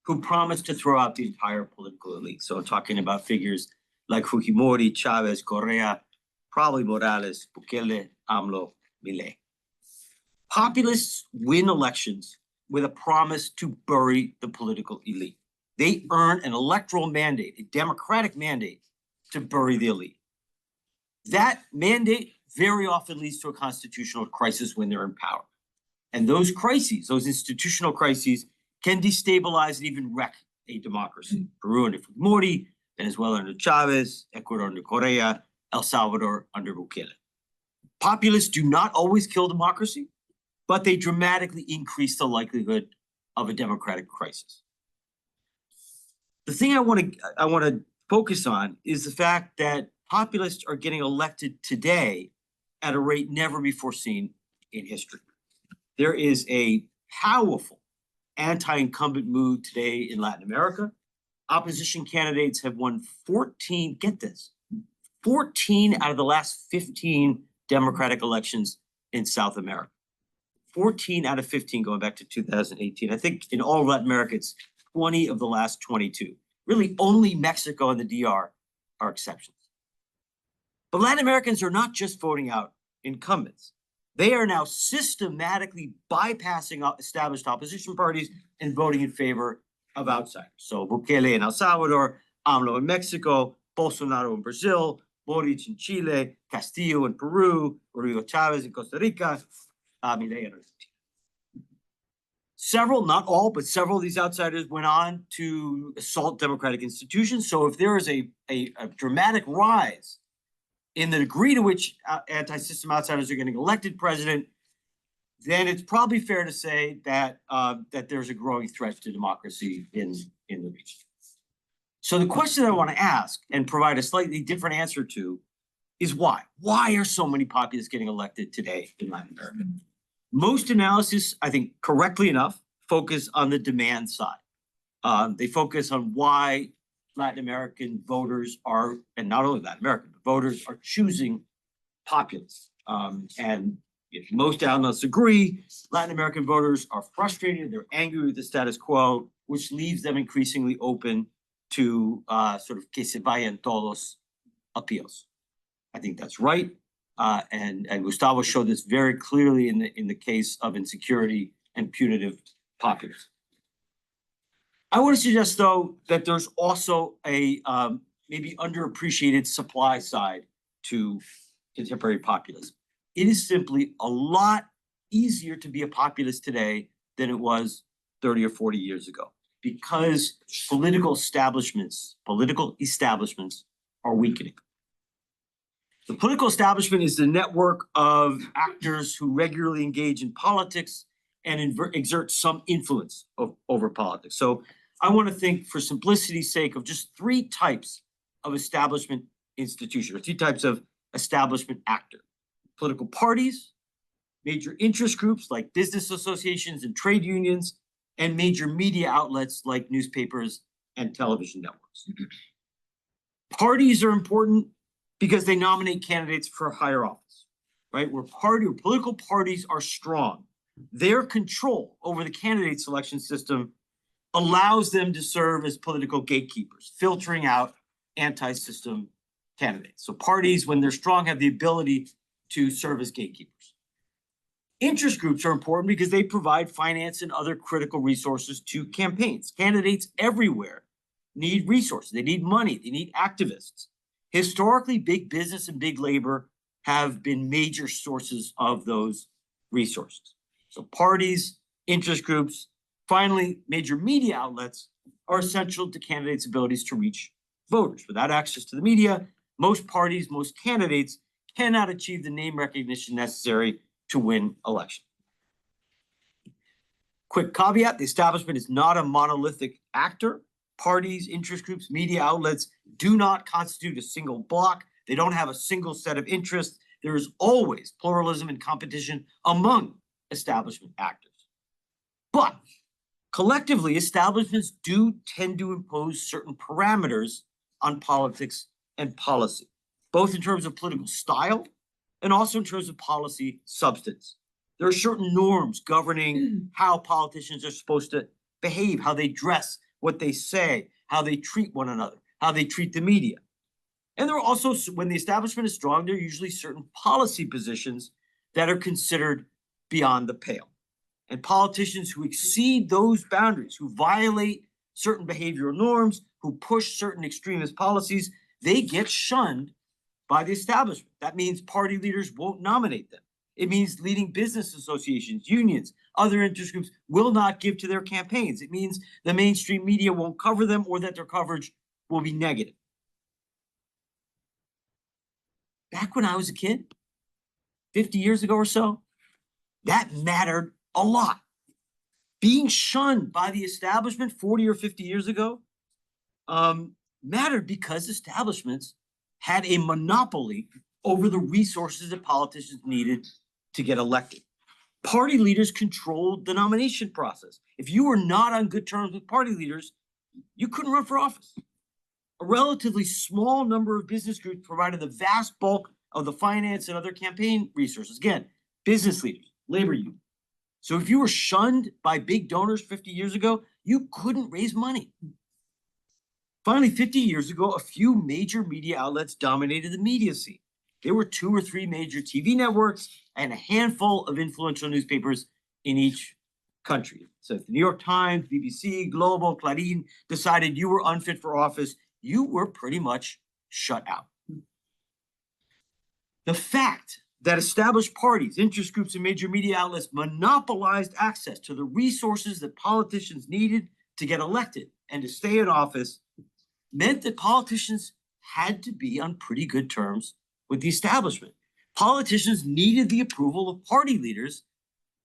who promise to throw out the entire political elite. So I'm talking about figures like Fujimori, Chavez, Correa, probably Morales, Bukele, AMLO, Milei. Populists win elections with a promise to bury the political elite. They earn an electoral mandate, a democratic mandate, to bury the elite. That mandate very often leads to a constitutional crisis when they're in power. And those crises, those institutional crises, can destabilize and even wreck a democracy. Peru under Fujimori, Venezuela under Chavez, Ecuador under Correa, El Salvador under Bukele. Populists do not always kill democracy, but they dramatically increase the likelihood of a democratic crisis. The thing I want to focus on is the fact that populists are getting elected today at a rate never before seen in history. There is a powerful anti-incumbent mood today in Latin America. Opposition candidates have won 14, get this, 14 out of the last 15 democratic elections in South America. 14 out of 15 going back to 2018. I think in all of Latin America, it's 20 of the last 22. Really, only Mexico and the DR are exceptions. But Latin Americans are not just voting out incumbents. They are now systematically bypassing established opposition parties and voting in favor of outsiders. So Bukele in El Salvador, AMLO in Mexico, Bolsonaro in Brazil, Boric in Chile, Castillo in Peru, Rodrigo Chavez in Costa Rica, Milei in Argentina. Several, not all, but several of these outsiders went on to assault democratic institutions. So if there is a dramatic rise in the degree to which anti-system outsiders are getting elected president, then it's probably fair to say that that there's a growing threat to democracy in the region. So the question I want to ask and provide a slightly different answer to is why? Why are so many populists getting elected today in Latin America? Most analysis, I think correctly enough, focus on the demand side. They focus on why Latin American voters are, and not only Latin American, but voters are choosing populists. And if most analysts agree, Latin American voters are frustrated, they're angry with the status quo, which leaves them increasingly open to sort of que se vayan todos appeals. I think that's right. And Gustavo showed this very clearly in the case of insecurity and punitive populism. I want to suggest, though, that there's also a maybe underappreciated supply side to contemporary populism. It is simply a lot easier to be a populist today than it was 30 or 40 years ago, because political establishments are weakening. The political establishment is the network of actors who regularly engage in politics and exert some influence over politics. So I want to think, for simplicity's sake, of just three types of establishment institution, or three types of establishment actor: political parties, major interest groups like business associations and trade unions, and major media outlets like newspapers and television networks. Parties are important because they nominate candidates for higher office, right? Where political parties are strong, their control over the candidate selection system allows them to serve as political gatekeepers, filtering out anti-system candidates. So parties, when they're strong, have the ability to serve as gatekeepers. Interest groups are important because they provide finance and other critical resources to campaigns. Candidates everywhere need resources. They need money. They need activists. Historically, big business and big labor have been major sources of those resources. So parties, interest groups, finally, major media outlets are essential to candidates' abilities to reach voters. Without access to the media, most parties, most candidates cannot achieve the name recognition necessary to win election. Quick caveat: the establishment is not a monolithic actor. Parties, interest groups, media outlets do not constitute a single block. They don't have a single set of interests. There is always pluralism and competition among establishment actors. But collectively, establishments do tend to impose certain parameters on politics and policy, both in terms of political style and also in terms of policy substance. There are certain norms governing how politicians are supposed to behave, how they dress, what they say, how they treat one another, how they treat the media. And there are also, when the establishment is strong, there are usually certain policy positions that are considered beyond the pale. And politicians who exceed those boundaries, who violate certain behavioral norms, who push certain extremist policies, they get shunned by the establishment. That means party leaders won't nominate them. It means leading business associations, unions, other interest groups will not give to their campaigns. It means the mainstream media won't cover them, or that their coverage will be negative. Back when I was a kid, 50 years ago or so, that mattered a lot. Being shunned by the establishment 40 or 50 years ago mattered because establishments had a monopoly over the resources that politicians needed to get elected. Party leaders controlled the nomination process. If you were not on good terms with party leaders, you couldn't run for office. A relatively small number of business groups provided the vast bulk of the finance and other campaign resources. Again, business leaders, labor unions. So if you were shunned by big donors 50 years ago, you couldn't raise money. Finally, 50 years ago, a few major media outlets dominated the media scene. There were 2 or 3 major TV networks and a handful of influential newspapers in each country. So if the New York Times, BBC, Global, Clarín decided you were unfit for office, you were pretty much shut out. The fact that established parties, interest groups, and major media outlets monopolized access to the resources that politicians needed to get elected and to stay in office meant that politicians had to be on pretty good terms with the establishment. Politicians needed the approval of party leaders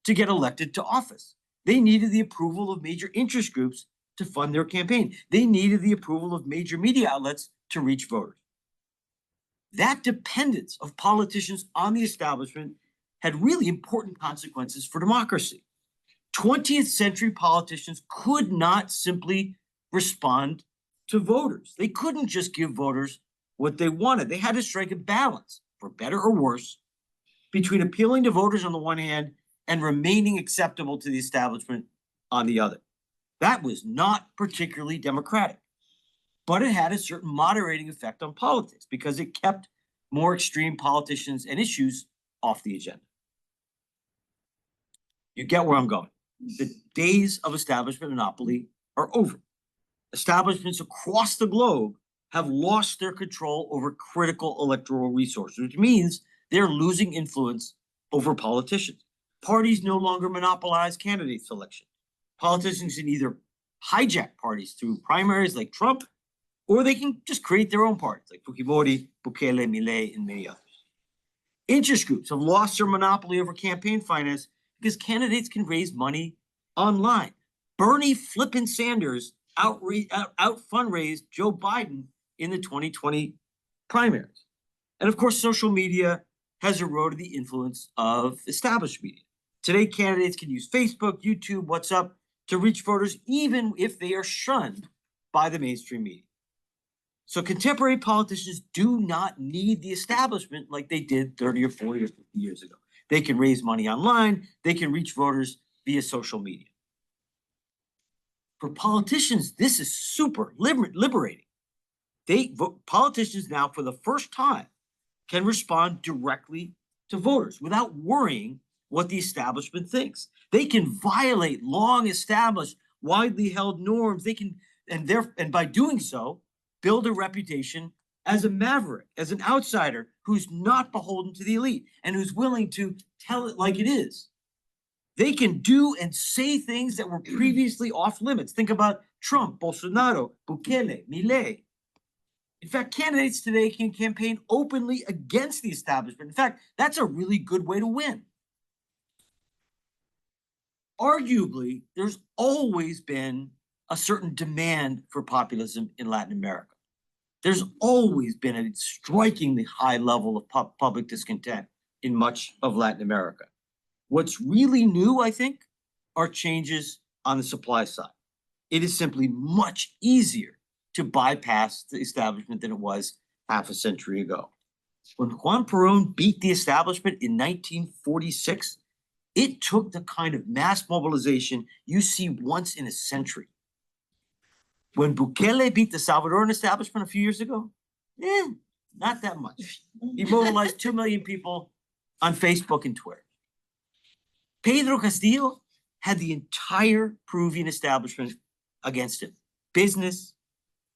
to get elected to office. They needed the approval of major interest groups to fund their campaign. They needed the approval of major media outlets to reach voters. That dependence of politicians on the establishment had really important consequences for democracy. 20th century politicians could not simply respond to voters. They couldn't just give voters what they wanted. They had to strike a balance, for better or worse, between appealing to voters on the one hand and remaining acceptable to the establishment on the other. That was not particularly democratic, but it had a certain moderating effect on politics because it kept more extreme politicians and issues off the agenda. You get where I'm going. The days of establishment monopoly are over. Establishments across the globe have lost their control over critical electoral resources, which means they're losing influence over politicians. Parties no longer monopolize candidate selection. Politicians can either hijack parties through primaries like Trump, or they can just create their own parties like Fujimori, Bukele, Milei, and many others. Interest groups have lost their monopoly over campaign finance because candidates can raise money online. Bernie flippin' Sanders out fundraised Joe Biden in the 2020 primaries. And of course, social media has eroded the influence of established media. Today, candidates can use Facebook, YouTube, WhatsApp to reach voters, even if they are shunned by the mainstream media. So contemporary politicians do not need the establishment like they did 30 or 40 or 50 years ago. They can raise money online, they can reach voters via social media. For politicians, this is super liberating. Politicians now, for the first time, can respond directly to voters without worrying what the establishment thinks. They can violate long established, widely held norms. They can, and by doing so, build a reputation as a maverick, as an outsider who's not beholden to the elite and who's willing to tell it like it is. They can do and say things that were previously off limits. Think about Trump, Bolsonaro, Bukele, Milei. In fact, candidates today can campaign openly against the establishment. In fact, that's a really good way to win. Arguably, there's always been a certain demand for populism in Latin America. There's always been a strikingly high level of public discontent in much of Latin America. What's really new, I think, are changes on the supply side. It is simply much easier to bypass the establishment than it was half a century ago. When Juan Perón beat the establishment in 1946, it took the kind of mass mobilization you see once in a century. When Bukele beat the Salvadoran establishment a few years ago, not that much. He mobilized 2 million people on Facebook and Twitter. Pedro Castillo had the entire Peruvian establishment against him. Business,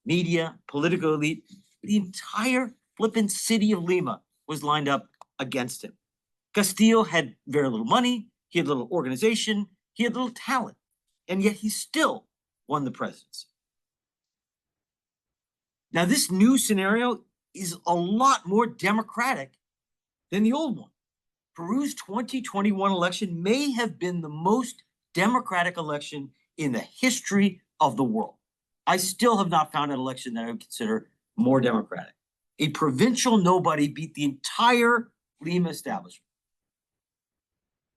media, political elite, the entire flippin' city of Lima was lined up against him. Castillo had very little money, he had little organization, he had little talent, and yet he still won the presidency. Now, this new scenario is a lot more democratic than the old one. Peru's 2021 election may have been the most democratic election in the history of the world. I still have not found an election that I would consider more democratic. A provincial nobody beat the entire Lima establishment.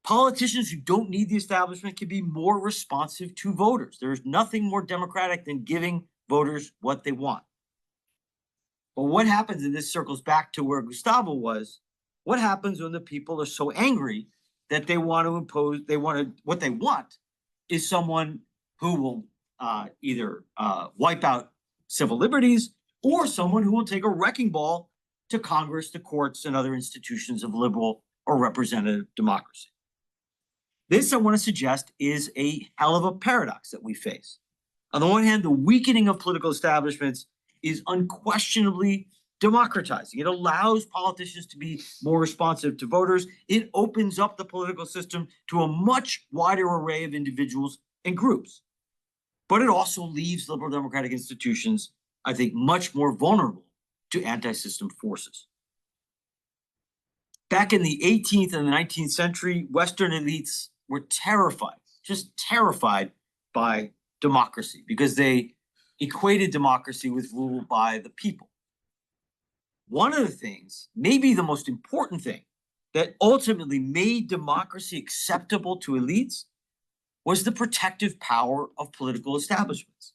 Politicians who don't need the establishment can be more responsive to voters. There is nothing more democratic than giving voters what they want. But what happens, and this circles back to where Gustavo was, what happens when the people are so angry that they want to impose, what they want is someone who will either wipe out civil liberties or someone who will take a wrecking ball to Congress, the courts, and other institutions of liberal or representative democracy. This, I want to suggest, is a hell of a paradox that we face. On the one hand, the weakening of political establishments is unquestionably democratizing. It allows politicians to be more responsive to voters. It opens up the political system to a much wider array of individuals and groups. But it also leaves liberal democratic institutions, I think, much more vulnerable to anti-system forces. Back in the 18th and the 19th century, Western elites were terrified, just terrified by democracy because they equated democracy with rule by the people. One of the things, maybe the most important thing, that ultimately made democracy acceptable to elites was the protective power of political establishments.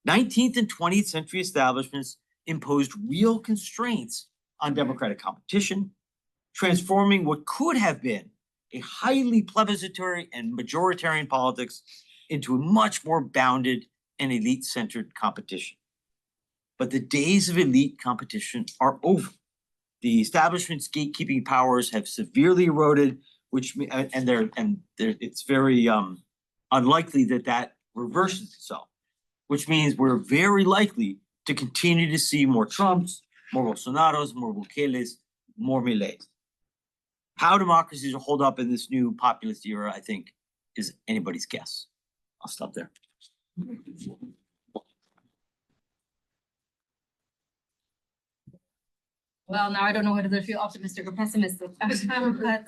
19th and 20th century establishments imposed real constraints on democratic competition, transforming what could have been a highly plebiscitary and majoritarian politics into a much more bounded and elite-centered competition. But the days of elite competition are over. The establishment's gatekeeping powers have severely eroded, it's very unlikely that reverses itself, which means we're very likely to continue to see more Trumps, more Bolsonaros, more Bukeles, more Mileis. How democracies will hold up in this new populist era, I think, is anybody's guess. I'll stop there.
Well, now I don't know whether to feel optimistic or pessimistic. But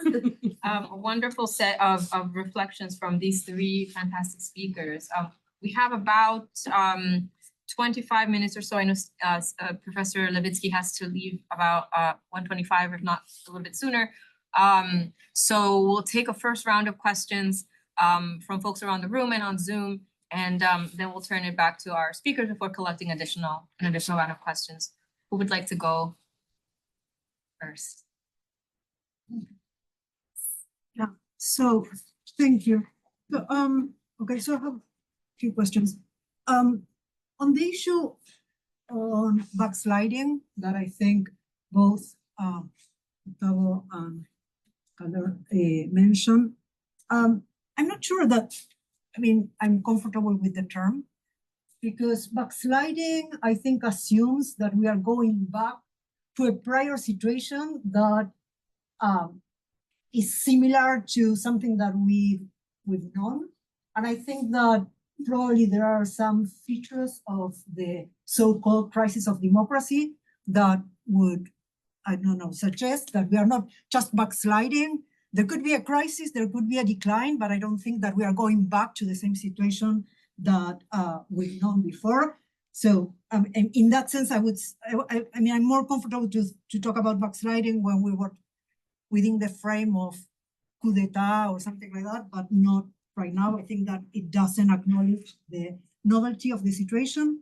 a wonderful set of reflections from these three fantastic speakers. We have about 25 minutes or so. I know Professor Levitsky has to leave about 1:25, if not a little bit sooner. So we'll take a first round of questions from folks around the room and on Zoom, and then we'll turn it back to our speakers before collecting an additional round of questions. Who would like to go first?
Yeah, so thank you. So, okay, so I have a few questions. On the issue on backsliding that I think both Gustavo and Calder mentioned, I'm not sure that, I mean, I'm comfortable with the term, because backsliding, I think, assumes that we are going back to a prior situation that is similar to something that we've known. And I think that probably there are some features of the so-called crisis of democracy that would, I don't know, suggest that we are not just backsliding. There could be a crisis, there could be a decline, but I don't think that we are going back to the same situation that we've known before. So in that sense, I mean, I'm more comfortable to talk about backsliding when we were within the frame of coup d'etat or something like that, but not right now. I think that it doesn't acknowledge the novelty of the situation.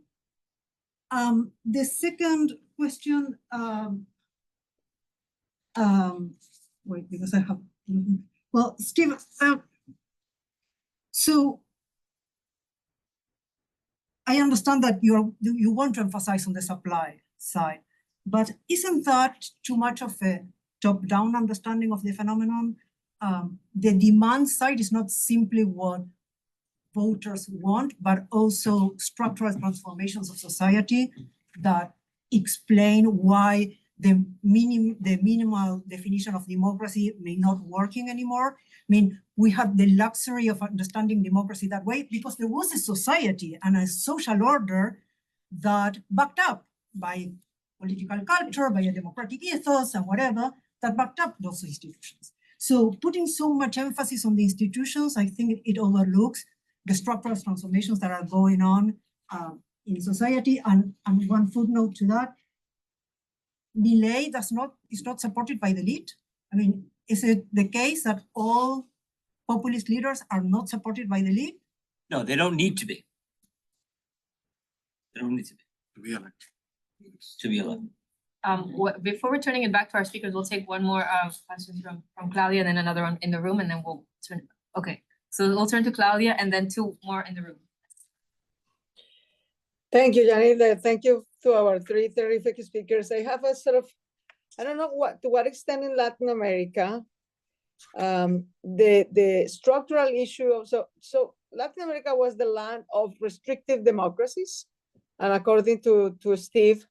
The second question, wait, because I have, well, Steve, so I understand that you want to emphasize on the supply side, but isn't that too much of a top-down understanding of the phenomenon? The demand side is not simply what voters want, but also structural transformations of society that explain why the minimal definition of democracy may not working anymore. I mean, we had the luxury of understanding democracy that way because there was a society and a social order that backed up by political culture, by a democratic ethos and whatever, that backed up those institutions. So putting so much emphasis on the institutions, I think it overlooks the structural transformations that are going on in society. And one footnote to that, Milei is not supported by the elite. I mean, is it the case that all populist leaders are not supported by the elite?
No, they don't need to be. They don't need to be.
To be elected.
To be elected.
Before we're turning it back to our speakers, we'll take one more question from Claudia, and then another one in the room, and then we'll turn. Okay, so we'll turn to Claudia, and then two more in the room.
Thank you, Yanilda. Thank you to our three terrific speakers. I have a sort of, I don't know to what extent in Latin America, the structural issue of, so Latin America was the land of restrictive democracies. And according to Steve,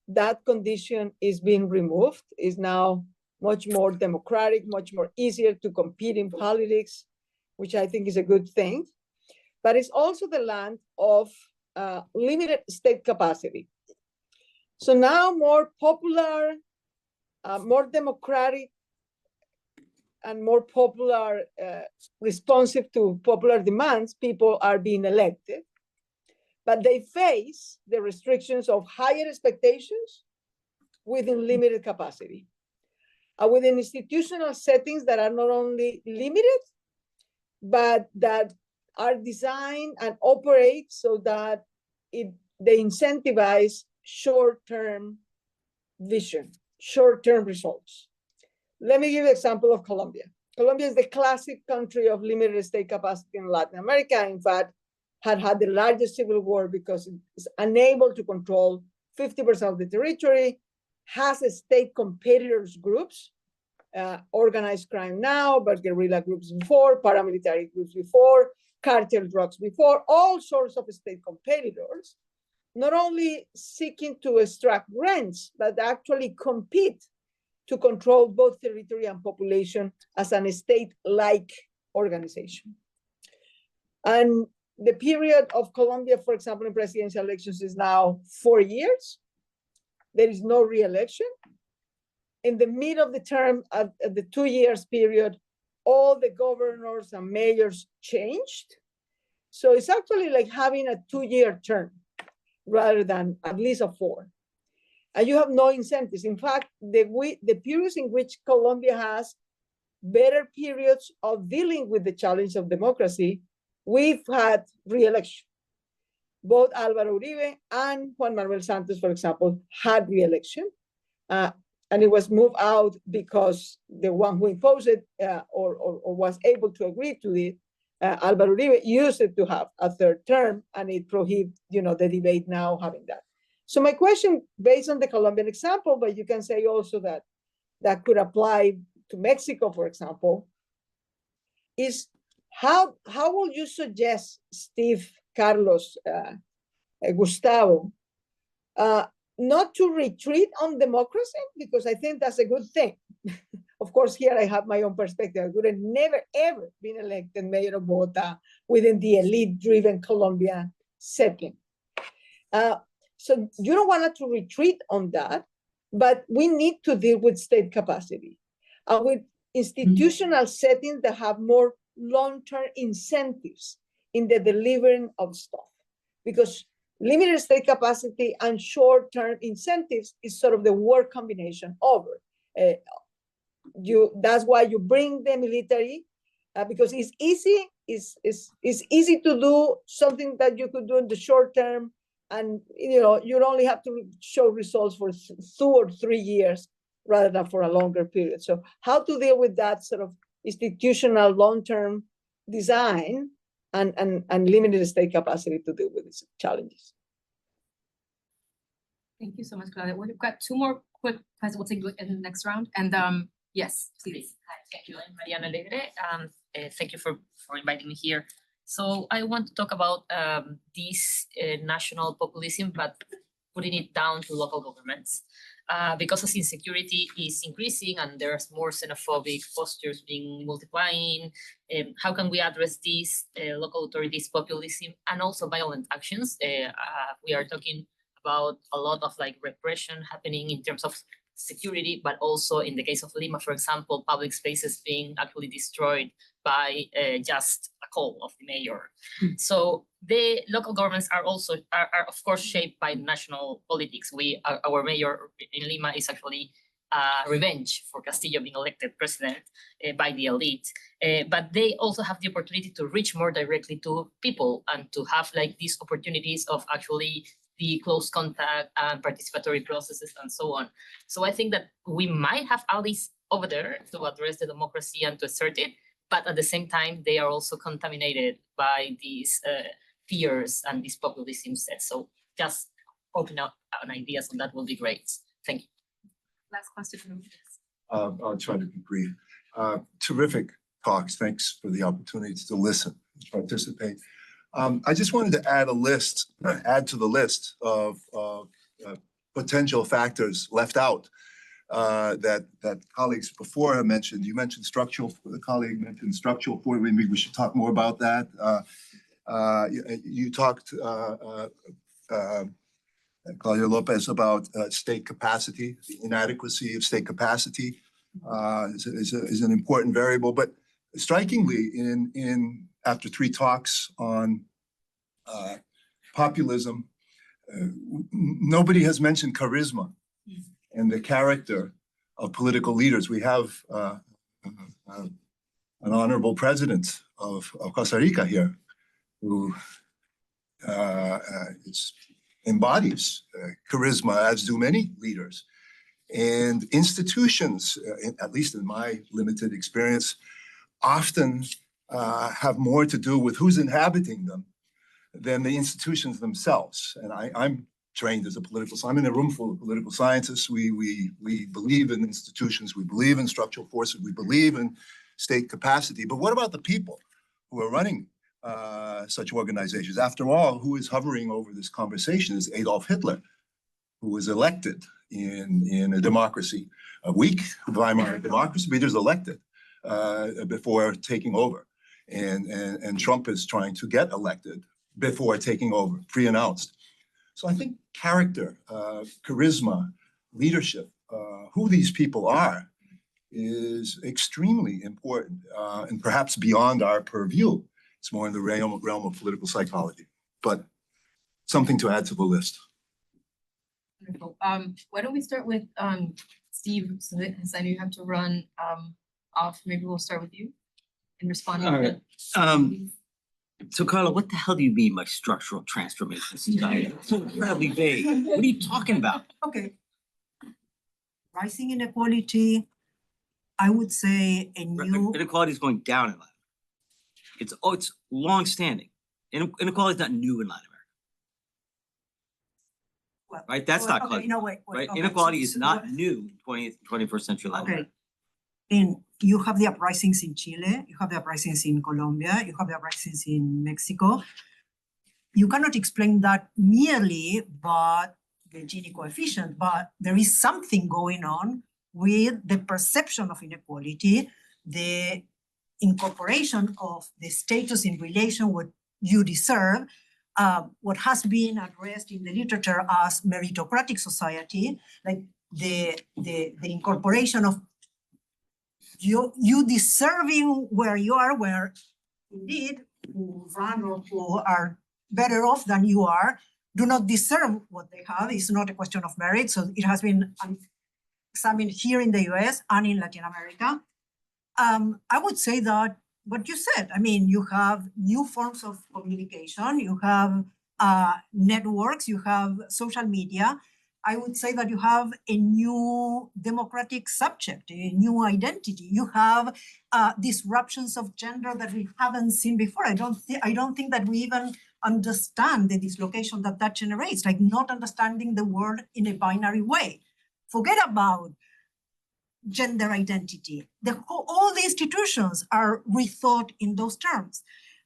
that condition is being removed, is now much more democratic, much more easier to compete in politics, which I think is a good thing. But it's also the land of limited state capacity. So now more popular, more democratic, and more popular, responsive to popular demands, people are being elected. But they face the restrictions of higher expectations within limited capacity. Within institutional settings that are not only limited, but that are designed and operate so that they incentivize short-term vision, short-term results. Let me give you an example of Colombia. Colombia is the classic country of limited state capacity in Latin America. In fact, had the largest civil war because it is unable to control 50% of the territory, has a state competitors groups, organized crime now, but guerrilla groups before, paramilitary groups before, cartel drugs before, all sorts of state competitors. not only seeking to extract rents, but actually compete to control both territory and population as an state-like organization. And the period of Colombia, for example, in presidential elections is now 4 years. There is no re-election. In the middle of the term, at the 2 years period, all the governors and mayors changed. So it's actually like having a 2-year term rather than at least a 4. And you have no incentives. In fact, the periods in which Colombia has better periods of dealing with the challenge of democracy, we've had re-election. Both Alvaro Uribe and Juan Manuel Santos, for example, had re-election. And it was moved out because the one who imposed it or was able to agree to it, Alvaro Uribe, used it to have a 3rd term, and it prohibits, the debate now having that. So my question, based on the Colombian example, but you can say also that that could apply to Mexico, for example, is how will you suggest, Steve, Carlos, Gustavo, not to retreat on democracy, because I think that's a good thing. Of course, here I have my own perspective. I would have never, ever been elected mayor of Bogotá within the elite-driven Colombian setting. So you don't want to retreat on that, but we need to deal with state capacity and with institutional settings that have more long-term incentives in the delivering of stuff. Because limited state capacity and short-term incentives is sort of the word combination over. That's why you bring the military, because it's easy to do something that you could do in the short term, and you only have to show results for 2 or 3 years rather than for a longer period. So how to deal with that sort of institutional long-term design and limited state capacity to deal with these challenges.
Thank you so much, Claudia. We've got 2 more quick questions. We'll take in the next round. And yes, please.
Hi, thank you. I'm María Alegre. Thank you for inviting me here. So I want to talk about this national populism, but putting it down to local governments. Because as insecurity is increasing and there's more xenophobic postures being multiplying, how can we address these local authorities populism and also violent actions? We are talking about a lot of repression happening in terms of security, but also in the case of Lima, for example, public spaces being actually destroyed by just a call of the mayor. So the local governments are also of course shaped by national politics. Our mayor in Lima is actually revenge for Castillo being elected president by the elite, but they also have the opportunity to reach more directly to people and to have these opportunities of actually the close contact and participatory processes and so on. So I think that we might have allies over there to address the democracy and to assert it, but at the same time, they are also contaminated by these fears and this populism set. So just open up on ideas on that will be great. Thank you.
Last question from you.
I'll try to be brief. Terrific talks. Thanks for the opportunity to listen, to participate. I just wanted to add to the list of potential factors left out that colleagues before have mentioned. You mentioned the colleague mentioned structural force. Maybe we should talk more about that. You talked, Claudia Lopez, about state capacity. The inadequacy of state capacity is an important variable. But strikingly, after 3 talks on populism, nobody has mentioned charisma and the character of political leaders. We have an honorable president of Costa Rica here who embodies charisma, as do many leaders. And institutions, at least in my limited experience, often have more to do with who's inhabiting them than the institutions themselves. And I'm trained as a political scientist. I'm in a room full of political scientists. We believe in institutions. We believe in structural forces. We believe in state capacity. But what about the people who are running such organizations. After all, who is hovering over this conversation is Adolf Hitler, who was elected in a democracy, a weak Weimar democracy, but he was elected before taking over. And Trump is trying to get elected before taking over, pre-announced. So I think character, charisma, leadership, who these people are is extremely important and perhaps beyond our purview. It's more in the realm of political psychology, but something to add to the list.
Wonderful. Why don't we start with Steve, since I know you have to run off. Maybe we'll start with you in responding.
All right. So Carla, what the hell do you mean by structural transformation of society? It's so incredibly vague. What are you talking about?
Okay. Rising inequality, I would say a new.
Inequality is going down in Latin America. It's long-standing. Inequality is not new in Latin America.
Well,
Right? That's
well,
not
okay,
clear.
no, wait,
Right?
okay,
Inequality
so-
is
so
not
what-
new in 20th, 21st century Latin
Okay.
America.
And you have the uprisings in Chile, you have the uprisings in Colombia, you have the uprisings in Mexico. You cannot explain that merely by the Gini coefficient, but there is something going on with the perception of inequality, the incorporation of the status in relation what you deserve, what has been addressed in the literature as meritocratic society, like the incorporation of you deserving where you are, where indeed who run or who are better off than you are do not deserve what they have. It's not a question of merit. So it has been examined here in the US and in Latin America. I would say that what you said, I mean, you have new forms of communication, you have networks, you have social media. I would say that you have a new democratic subject, a new identity. You have disruptions of gender that we haven't seen before. I don't think that we even understand the dislocation that generates, like not understanding the world in a binary way. Forget about gender identity. All the institutions are rethought in those terms.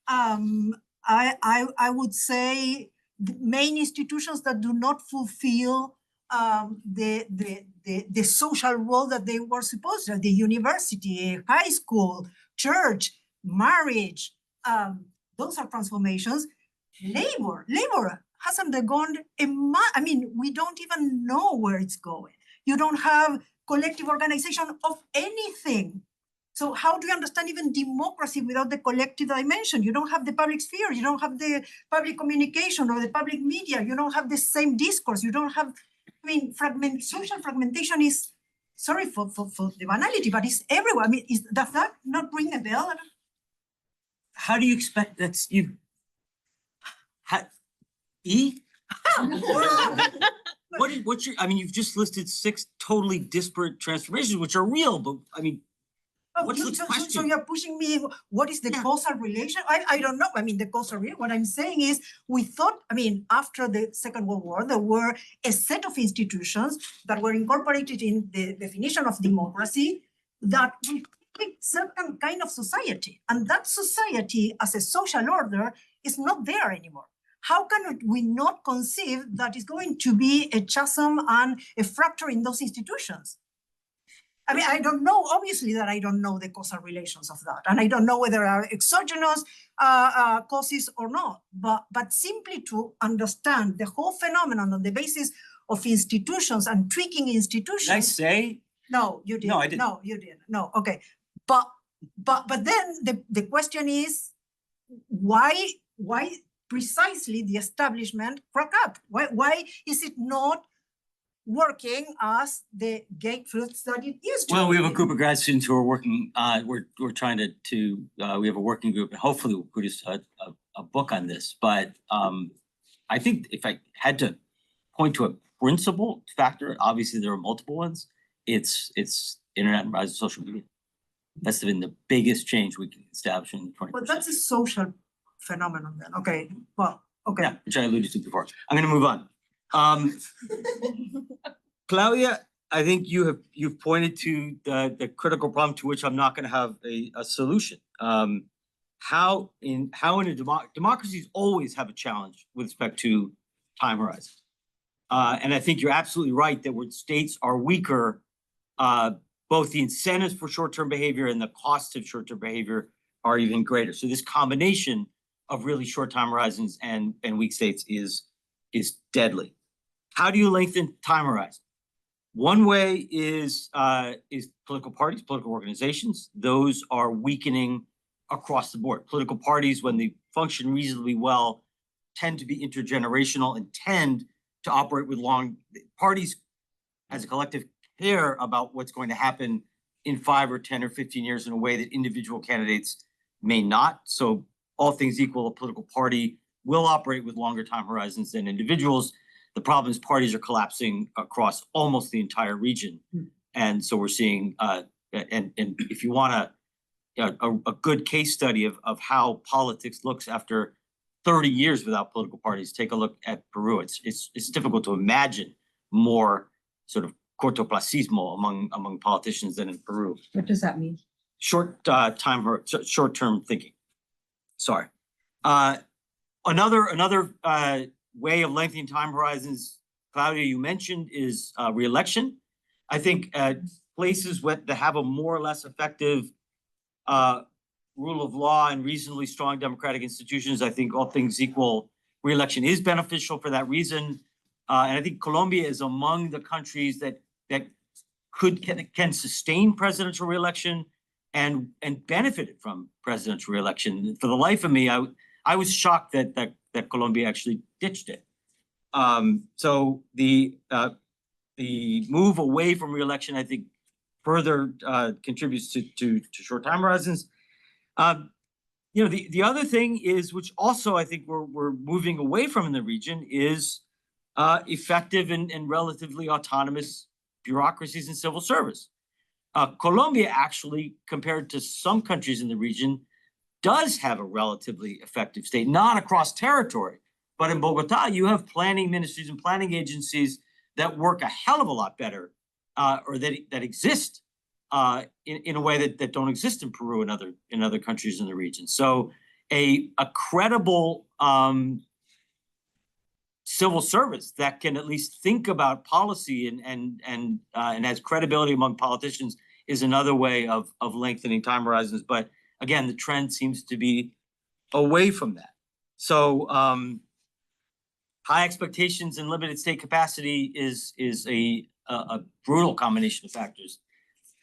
I would say the main institutions that do not fulfill the social role that they were supposed to, the university, high school, church, marriage, those are transformations. Labor has undergone I mean, we don't even know where it's going. You don't have collective organization of anything. So how do you understand even democracy without the collective dimension? You don't have the public sphere, you don't have the public communication or the public media, you don't have the same discourse, you don't have, I mean, social fragmentation is, sorry for the banality, but it's everywhere. I mean, does that not ring a bell?
How do you expect that's you? What's your, I mean, you've just listed 6 totally disparate transformations, which are real, but I mean, what's the
So
question?
you're pushing me, what is the causal relation? I don't know. I mean, the causal relation, what I'm saying is, we thought, I mean, after the Second World War, there were a set of institutions that were incorporated in the definition of democracy that reflect certain kind of society. And that society as a social order is not there anymore. How can we not conceive that it's going to be a chasm and a fracture in those institutions? I mean, I don't know, obviously that I don't know the causal relations of that. And I don't know whether there are exogenous causes or not, but simply to understand the whole phenomenon on the basis of institutions and tweaking institutions.
Did I say?
No, you didn't.
No, I didn't.
No, you didn't. No, okay. But then the question is, why precisely the establishment crack up? Why is it not working as the gatefoot that it used to?
Well, we have a group of grad students who are working, we're trying to we have a working group, and hopefully we'll produce a book on this. But I think if I had to point to a principal factor, obviously there are multiple ones, it's internet and rise of social media. That's been the biggest change we can establish in the 21st
But that's a social phenomenon then. Okay, well, okay.
Yeah, which I alluded to before. I'm gonna move on. Claudia, I think you've pointed to the critical problem to which I'm not gonna have a solution. how in a democracies always have a challenge with respect to time horizon. And I think you're absolutely right that where states are weaker, both the incentives for short-term behavior and the costs of short-term behavior are even greater. So this combination of really short time horizons and weak states is deadly. How do you lengthen time horizon? One way is political parties, political organizations. Those are weakening across the board. Political parties, when they function reasonably well, tend to be intergenerational and tend to operate with long parties as a collective care about what's going to happen in 5 or 10 or 15 years in a way that individual candidates may not. So all things equal, a political party will operate with longer time horizons than individuals. The problem is parties are collapsing across almost the entire region. And so we're seeing, and if you want a good case study of how politics looks after 30 years without political parties, take a look at Peru. It's difficult to imagine more sort of cortoplacismo among politicians than in Peru.
What does that mean?
Short-term thinking. Sorry. Another way of lengthening time horizons, Claudia, you mentioned, is re-election. I think places that have a more or less effective rule of law and reasonably strong democratic institutions, I think all things equal, re-election is beneficial for that reason. And I think Colombia is among the countries that can sustain presidential re-election and benefited from presidential re-election. For the life of me, I was shocked that Colombia actually ditched it. So the move away from re-election, I think, further contributes to short time horizons. The other thing is, which also I think we're moving away from in the region, is effective and relatively autonomous bureaucracies and civil service. Colombia actually, compared to some countries in the region, does have a relatively effective state, not across territory, but in Bogota, you have planning ministries and planning agencies that work a hell of a lot better, or that exist in a way that don't exist in Peru and other countries in the region. So a credible civil service that can at least think about policy and has credibility among politicians is another way of lengthening time horizons. But again, the trend seems to be away from that. So high expectations and limited state capacity is a brutal combination of factors.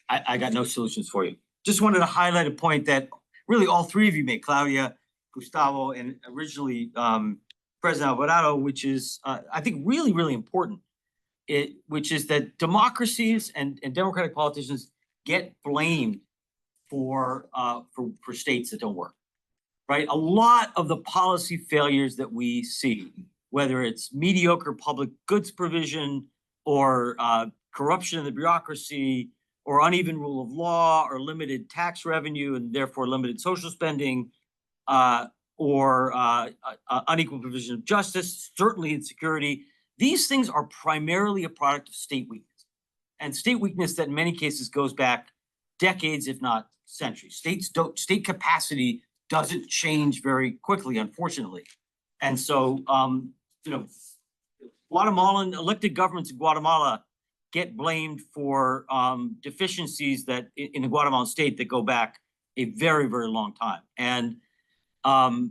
I got no solutions for you. Just wanted to highlight a point that really all three of you made, Claudia, Gustavo, and originally President Alvarado, which is, I think, really, really important, which is that democracies and democratic politicians get blamed for states that don't work, right? A lot of the policy failures that we see, whether it's mediocre public goods provision or corruption in the bureaucracy or uneven rule of law or limited tax revenue and therefore limited social spending, or unequal provision of justice, certainly insecurity. These things are primarily a product of state weakness, and state weakness that in many cases goes back decades, if not centuries. State capacity doesn't change very quickly, unfortunately. And so, Guatemalan elected governments in Guatemala get blamed for deficiencies that in the Guatemalan state that go back a very, very long time. And I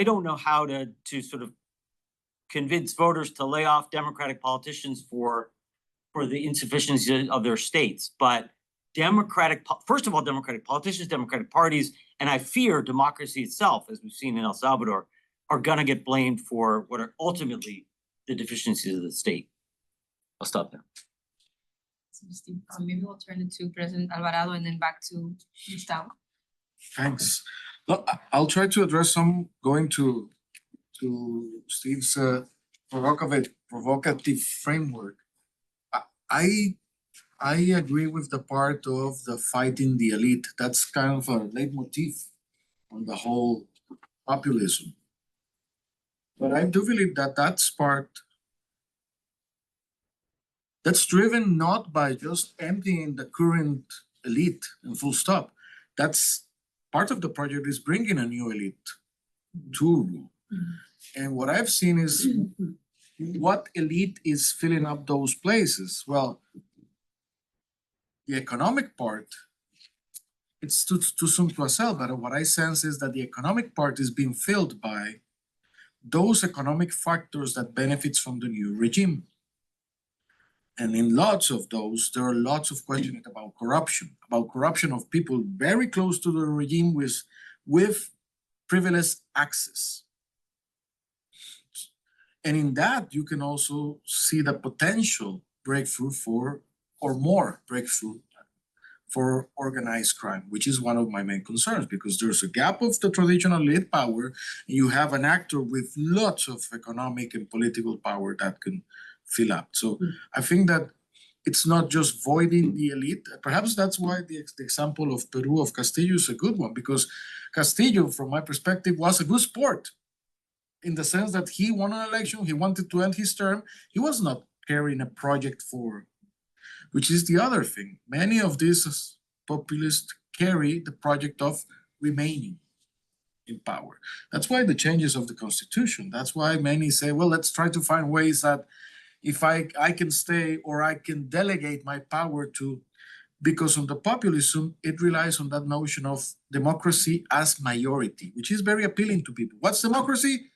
don't know how to sort of convince voters to lay off Democratic politicians for the insufficiency of their states, but first of all, Democratic politicians, Democratic parties, and I fear democracy itself, as we've seen in El Salvador, are gonna get blamed for what are ultimately the deficiencies of the state. I'll stop there.
Maybe we'll turn it to President Alvarado and then back to Gustavo.
Thanks. Look, I'll try to address some, going to Steve's provocative framework. I agree with the part of the fighting the elite. That's kind of a leitmotif on the whole populism. But I do believe that that's driven not by just emptying the current elite and full stop. that's part of the project is bringing a new elite to rule. And what I've seen is what elite is filling up those places. Well, the economic part, it's too soon to assess, but what I sense is that the economic part is being filled by those economic factors that benefits from the new regime. And in lots of those, there are lots of questions about corruption of people very close to the regime with privileged access. And in that, you can also see the potential breakthrough or more breakthrough for organized crime, which is one of my main concerns, because there's a gap of the traditional elite power, and you have an actor with lots of economic and political power that can fill up. So I think that it's not just voiding the elite. Perhaps that's why the example of Peru, of Castillo, is a good one, because Castillo, from my perspective, was a good sport in the sense that he won an election, he wanted to end his term, he was not carrying a project for, which is the other thing. Many of these populists carry the project of remaining in power. That's why the changes of the constitution, that's why many say, well, let's try to find ways that if I can stay or I can delegate my power to, because of the populism, it relies on that notion of democracy as majority, which is very appealing to people. What's democracy?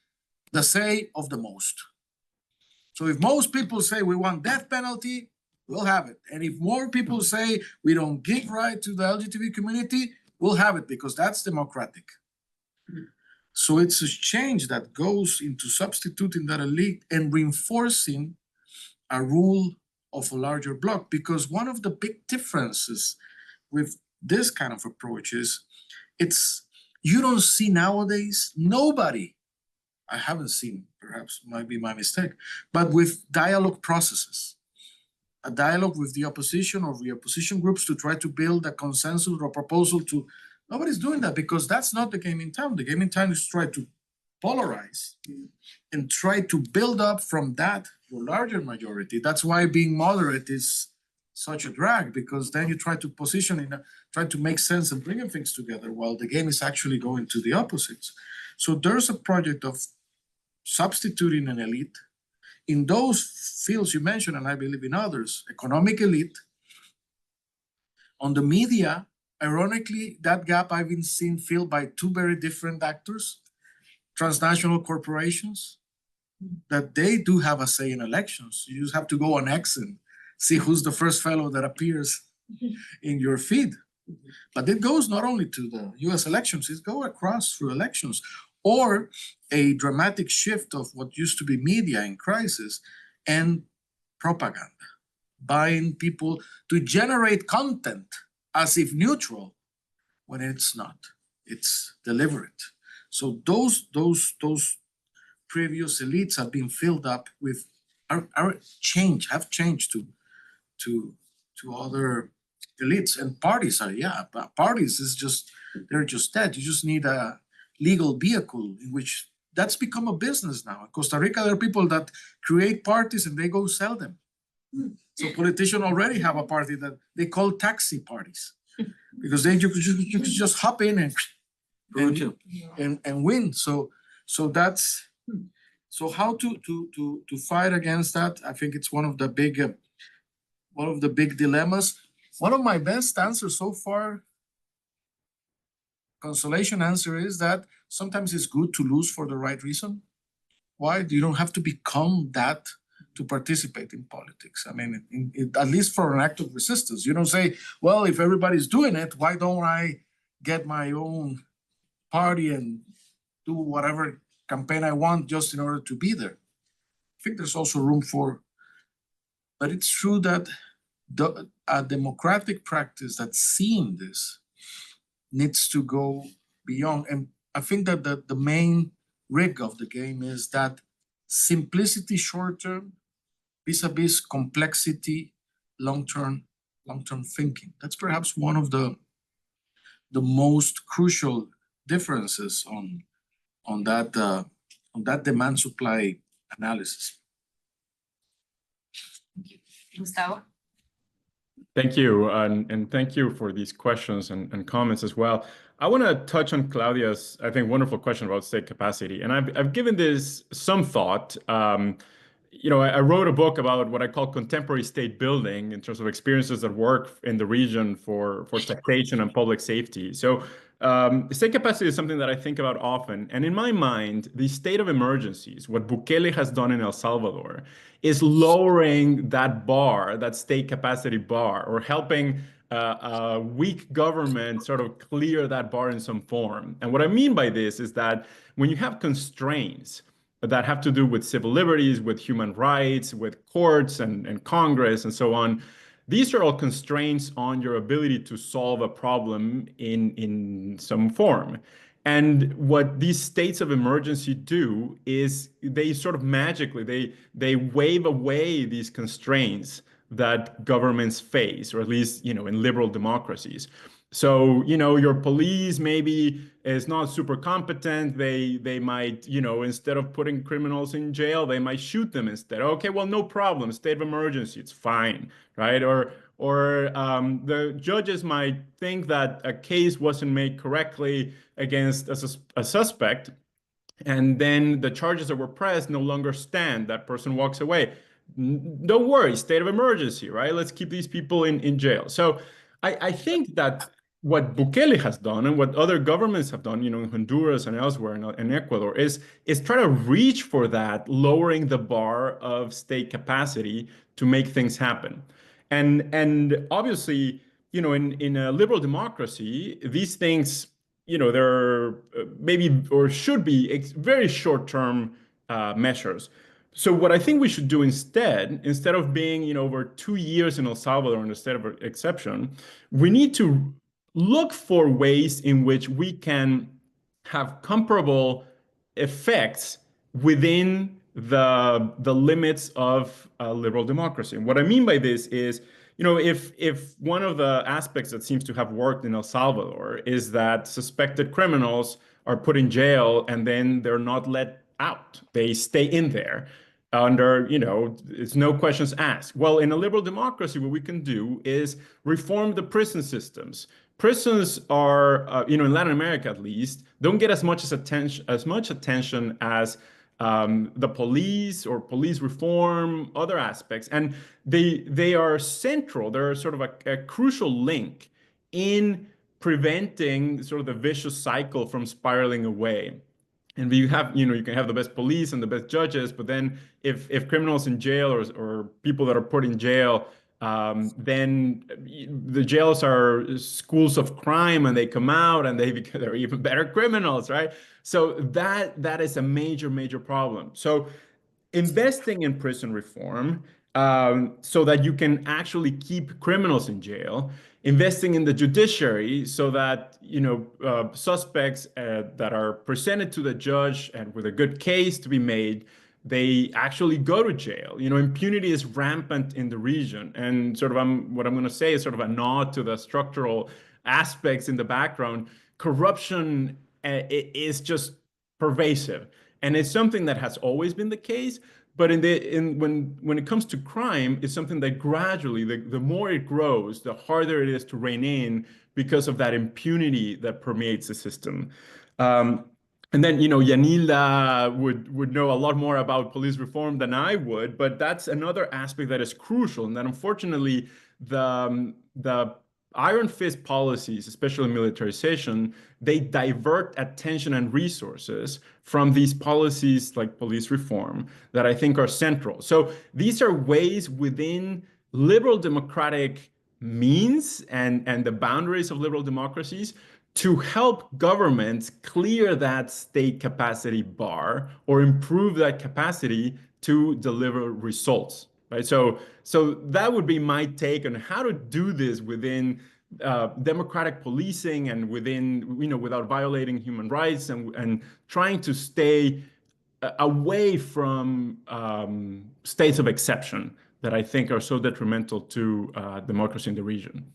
The say of the most. So if most people say we want death penalty, we'll have it. And if more people say we don't give right to the LGBT community, we'll have it, because that's democratic. So it's a change that goes into substituting that elite and reinforcing a rule of a larger bloc, because one of the big differences with this kind of approach is you don't see nowadays nobody, I haven't seen, perhaps might be my mistake, but with dialogue processes, a dialogue with the opposition or the opposition groups to try to build a consensus or proposal to, nobody's doing that, because that's not the game in town. The game in town is to try to polarize and try to build up from that to a larger majority. That's why being moderate is such a drag, because then you try to position try to make sense and bringing things together while the game is actually going to the opposites. So there's a project of substituting an elite in those fields you mentioned, and I believe in others, economic elite. On the media, ironically, that gap I've been seeing filled by two very different actors, transnational corporations, that they do have a say in elections. You just have to go on X and see who's the first fellow that appears in your feed. But it goes not only to the US elections, it goes across through elections, or a dramatic shift of what used to be media in crisis and propaganda, buying people to generate content as if neutral when it's not, it's deliberate. So those previous elites have been filled up with have changed to other elites, and parties are, parties is just, they're just that. You just need a legal vehicle in which that's become a business now. In Costa Rica, there are people that create parties and they go sell them. So politicians already have a party that they call taxi parties, because you could just hop in and win. So that's, so how to fight against that? I think it's one of the big dilemmas. One of my best answers so far, consolation answer, is that sometimes it's good to lose for the right reason. Why? You don't have to become that to participate in politics. I mean, at least for an act of resistance. You don't say, well, if everybody's doing it, why don't I get my own party and do whatever campaign I want just in order to be there? I think there's also room for, but it's true that a democratic practice that's seeing this needs to go beyond. And I think that the main rig of the game is that simplicity short-term vis-a-vis complexity long-term thinking. That's perhaps one of the most crucial differences on that demand supply analysis.
Gustavo?
Thank you, and thank you for these questions and comments as well. I want to touch on Claudia's, I think, wonderful question about state capacity, and I've given this some thought. You know, I wrote a book about what I call contemporary state building in terms of experiences that work in the region for taxation and public safety. So state capacity is something that I think about often. And in my mind, the state of emergencies, what Bukele has done in El Salvador, is lowering that bar, that state capacity bar, or helping a weak government sort of clear that bar in some form. And what I mean by this is that when you have constraints that have to do with civil liberties, with human rights, with courts and Congress and so on, these are all constraints on your ability to solve a problem in some form. And what these states of emergency do is they sort of magically, they wave away these constraints that governments face, or at least, you know, in liberal democracies. So, you know, your police maybe is not super competent. They might, you know, instead of putting criminals in jail, they might shoot them instead. Okay, well, no problem. State of emergency, it's fine, right? Or the judges might think that a case wasn't made correctly against a suspect, and then the charges that were pressed no longer stand. That person walks away. Don't worry, state of emergency, right? Let's keep these people in jail. So I think that what Bukele has done and what other governments have done, you know, in Honduras and elsewhere in Ecuador, is try to reach for that, lowering the bar of state capacity to make things happen. And obviously, you know, in a liberal democracy, these things, you know, they're maybe or should be very short-term measures. So what I think we should do instead of being, you know, over 2 years in El Salvador in the state of exception, we need to look for ways in which we can have comparable effects within the limits of liberal democracy. And what I mean by this is, you know, if one of the aspects that seems to have worked in El Salvador is that suspected criminals are put in jail and then they're not let out, they stay in there under, you know, it's no questions asked. Well, in a liberal democracy, what we can do is reform the prison systems. Prisons are, you know, in Latin America at least, don't get as much attention as the police or police reform, other aspects, and they are central. They're sort of a crucial link in preventing sort of the vicious cycle from spiraling away. And you have, you know, you can have the best police and the best judges, but then if criminals in jail or people that are put in jail, then the jails are schools of crime, and they come out and they're even better criminals, right? So that is a major problem. So investing in prison reform, so that you can actually keep criminals in jail, investing in the judiciary so that, you know, suspects that are presented to the judge and with a good case to be made, they actually go to jail. You know, impunity is rampant in the region, and sort of what I'm going to say is sort of a nod to the structural aspects in the background. Corruption is just pervasive, and it's something that has always been the case. But when it comes to crime, it's something that gradually, the more it grows, the harder it is to rein in because of that impunity that permeates the system. And then, you know, Yanilda would know a lot more about police reform than I would, but that's another aspect that is crucial, and that unfortunately the iron fist policies, especially militarization, they divert attention and resources from these policies like police reform that I think are central. So these are ways within liberal democratic means and the boundaries of liberal democracies to help governments clear that state capacity bar or improve that capacity to deliver results, right? So that would be my take on how to do this within democratic policing and within, you know, without violating human rights and trying to stay away from states of exception that I think are so detrimental to democracy in the region.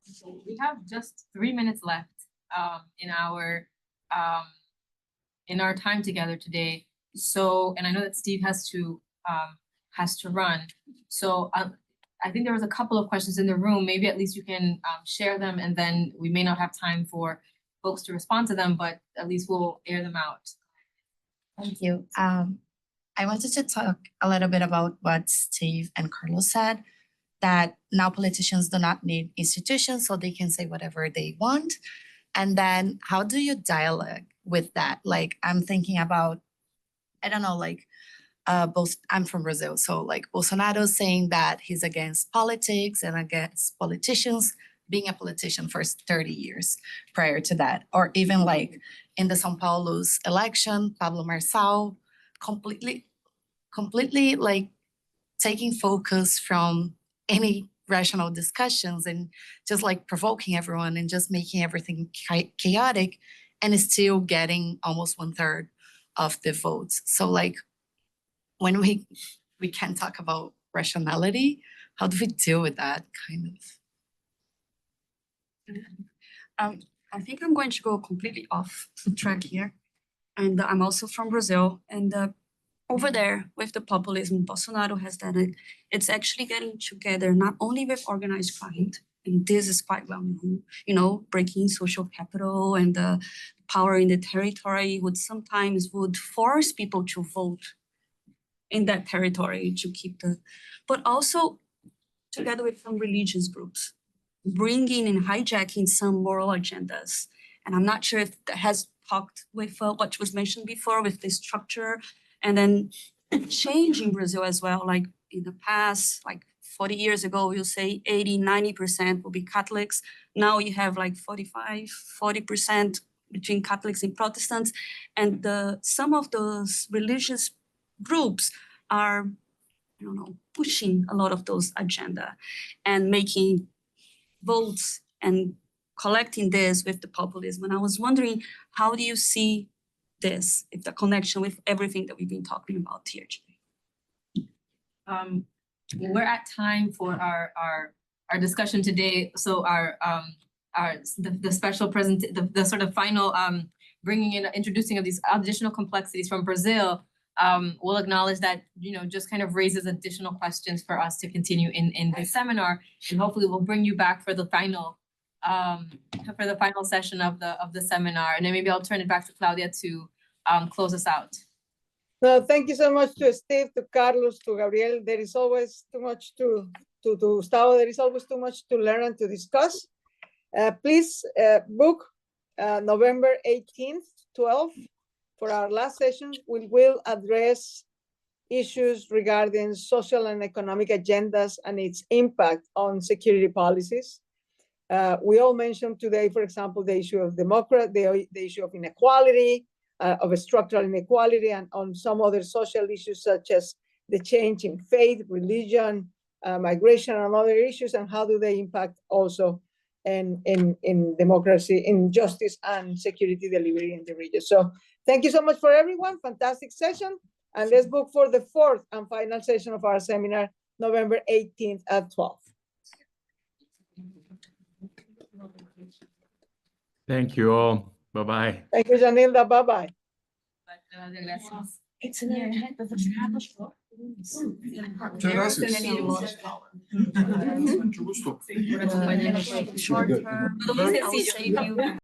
So we have just 3 minutes left in our time together today. So, and I know that Steve has to run. So I think there was a couple of questions in the room. Maybe at least you can share them, and then we may not have time for folks to respond to them, but at least we'll air them out.
Thank you. I wanted to talk a little bit about what Steve and Carlos said, that now politicians do not need institutions, so they can say whatever they want. And then how do you dialogue with that? Like, I'm thinking about, I don't know, like, both, I'm from Brazil, so like Bolsonaro saying that he's against politics and against politicians, being a politician for 30 years prior to that. Or even like in the São Paulo's election, Pablo Marçal completely like taking focus from any rational discussions and just like provoking everyone and just making everything chaotic, and is still getting almost 1/3 of the votes. So like when we can talk about rationality, how do we deal with that kind of?
I think I'm going to go completely off the track here. And I'm also from Brazil. And over there with the populism, Bolsonaro has done it. It's actually getting together not only with organized crime, and this is quite well known, you know, breaking social capital and the power in the territory would force people to vote in that territory to keep but also together with some religious groups, bringing and hijacking some moral agendas. And I'm not sure if that has talked with what was mentioned before with the structure, and then change in Brazil as well. Like in the past, like 40 years ago, you'll say 80-90% will be Catholics. Now you have like 45-40% between Catholics and Protestants. And some of those religious groups are, I don't know, pushing a lot of those agenda and making votes and collecting this with the populism. And I was wondering, how do you see this, if the connection with everything that we've been talking about here today?
We're at time for our discussion today. So the special the sort of final bringing in, introducing of these additional complexities from Brazil will acknowledge that, you know, just kind of raises additional questions for us to continue in this seminar, and hopefully we'll bring you back for the final session of the seminar, and then maybe I'll turn it back to Claudia to close us out.
No, thank you so much to Steve, to Carlos, to Gabriel. There is always too much to Gustavo. There is always too much to learn and to discuss. Please book November 18th, 12th for our last session. We will address issues regarding social and economic agendas and its impact on security policies. We all mentioned today, for example, the issue of the issue of inequality, of a structural inequality, and on some other social issues such as the change in faith, religion, migration, and other issues, and how do they impact also in democracy, in justice and security delivery in the region. So thank you so much for everyone. Fantastic session. And let's book for the 4th and final session of our seminar, November 18th at 12.
Thank you all. Bye-bye.
Thank you, Yanilda. Bye-bye.
It's in your head, but it's not.
Muchas gracias. Mucho gusto.
Short term, I'll save you